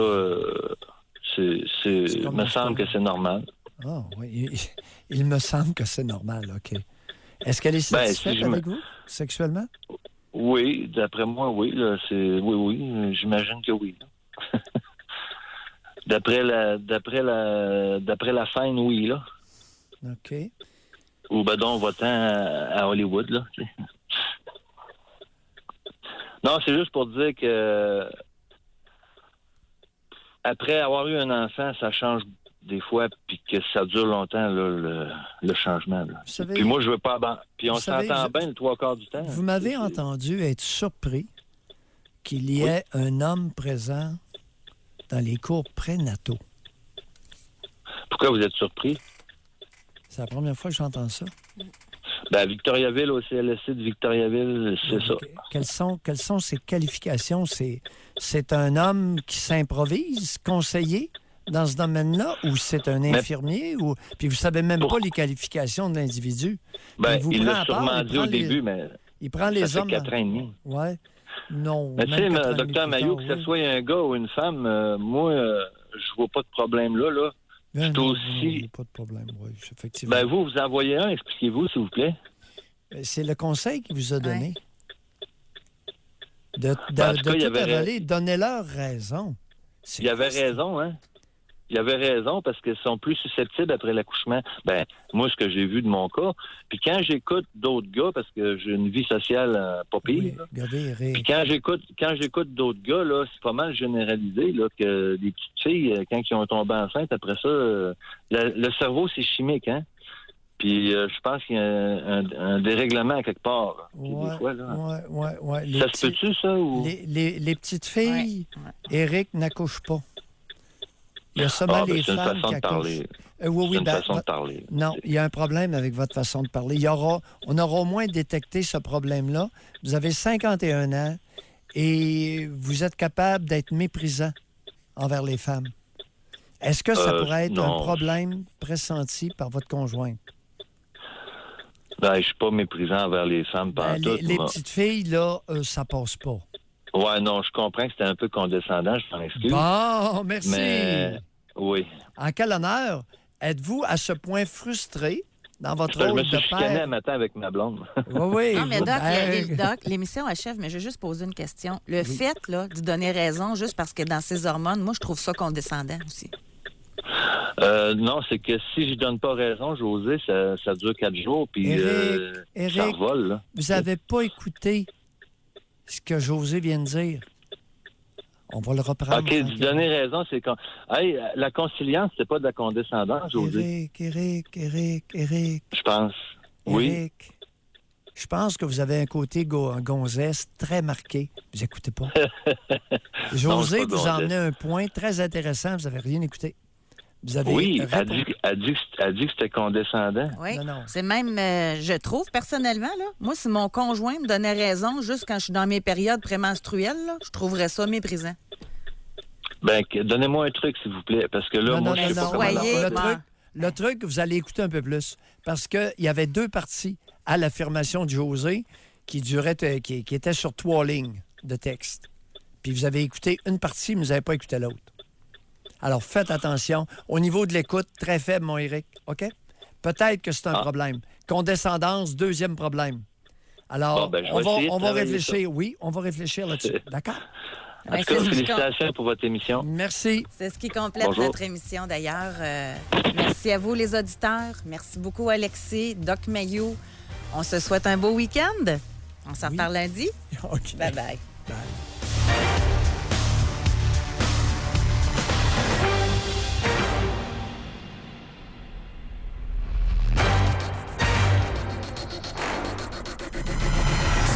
me semble que c'est normal. Ah, oui. Il me semble que c'est normal, OK. Est-ce qu'elle est satisfaite avec vous, sexuellement? Oui, d'après moi, oui. Là, oui, j'imagine que oui. D'après la scène, oui, là. OK. Ou ben donc, va-t'en à Hollywood, là. Non, c'est juste pour dire que après avoir eu un enfant, ça change des fois, puis que ça dure longtemps, là, le changement. Là. Savez, puis moi, je veux pas... Puis on s'entend bien le 3/4 du temps. Vous m'avez entendu être surpris qu'il y ait un homme présent dans les cours prénataux. Pourquoi vous êtes surpris? C'est la première fois que j'entends ça. Ben, à Victoriaville, au CLSC de Victoriaville, c'est ça. Quelles sont ses qualifications? C'est un homme qui s'improvise, conseiller dans ce domaine-là, ou c'est un infirmier? Puis vous savez même pas les qualifications de l'individu. Ben, il l'a sûrement dit au début, mais il prend les ça hommes... fait 4 ans et demi. Oui. Non. Mais tu sais, Dr Maillot, que ce soit un gars ou une femme, moi, je vois pas de problème là. Ben c'est non, aussi... pas de problème, oui, effectivement. Ben vous envoyez un, expliquez-vous, s'il vous plaît. C'est le conseil qu'il vous a donné. Ouais. De tout avaler, donnez-leur raison. Il avait raison, hein? Il avait raison parce qu'ils sont plus susceptibles après l'accouchement. Ben, moi, ce que j'ai vu de mon cas, puis quand j'écoute d'autres gars, parce que j'ai une vie sociale pas pire, puis quand j'écoute d'autres gars, là, c'est pas mal généralisé, là, que des petites filles, quand ils ont tombé enceintes, après ça, le cerveau, c'est chimique, hein? Puis je pense qu'il y a un dérèglement à quelque part. Oui. Ça se peut-tu, ça? Ou... Les petites filles, Éric n'accouche pas. Il y a seulement les femmes qui accouchent. Oui, c'est une façon de parler. Non, il y a un problème avec votre façon de parler. On aura au moins détecté ce problème-là. Vous avez 51 ans et vous êtes capable d'être méprisant envers les femmes. Est-ce que ça pourrait être un problème pressenti par votre conjointe? Ben, je suis pas méprisant envers les femmes les petites filles, là, ça passe pas. Ouais, non, je comprends que c'était un peu condescendant, je m'en excuse. Bon, merci. Mais, oui. En quel honneur êtes-vous à ce point frustré dans votre rôle de père? Je me suis chicané un matin avec ma blonde. Oui. Non, mais Doc, l'émission achève, mais je vais juste poser une question. Le fait là, de donner raison juste parce que dans ses hormones, moi, je trouve ça condescendant aussi. Non, c'est que si je donne pas raison, José, ça dure 4 jours, puis ça revole. Là. Vous n'avez pas écouté ce que José vient de dire. On va le reprendre. OK, de donner raison, c'est quand... Hey, la conciliance, c'est pas de la condescendance, José. Éric. Je pense. Éric, je pense que vous avez un côté gonzesse très marqué. Vous n'écoutez pas. José vous a emmené un point très intéressant. Vous n'avez rien écouté. Vous avez Oui, répondu. elle dit que c'était condescendant. Oui. Non. C'est même, je trouve, personnellement, là, moi, si mon conjoint me donnait raison juste quand je suis dans mes périodes prémenstruelles, là, je trouverais ça méprisant. Ben, donnez-moi un truc, s'il vous plaît, parce que là, moi, je sais pas comment Soyez- l'entendre. Le truc, vous allez écouter un peu plus. Parce qu'il y avait 2 parties à l'affirmation de José qui étaient sur 3 lignes de texte. Puis vous avez écouté une partie, mais vous n'avez pas écouté l'autre. Alors, faites attention. Au niveau de l'écoute, très faible, mon Éric. OK? Peut-être que c'est un problème. Condescendance, 2e problème. Alors, Bon, ben, je vais essayer de on va travailler réfléchir. ça. Oui, on va réfléchir là-dessus. D'accord? En tout cas, félicitations pour votre émission. Merci. C'est ce qui complète Bonjour. notre émission, d'ailleurs. Merci à vous, les auditeurs. Merci beaucoup, Alexis, Doc Mayou. On se souhaite un beau week-end. On s'en reparle lundi. OK. Bye-bye.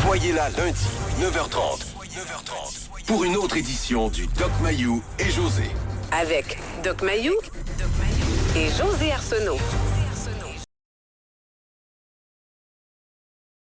Soyez là lundi, 9h30. Pour une autre édition du Doc Mayou et José. Avec Doc Mayou et José Arsenault.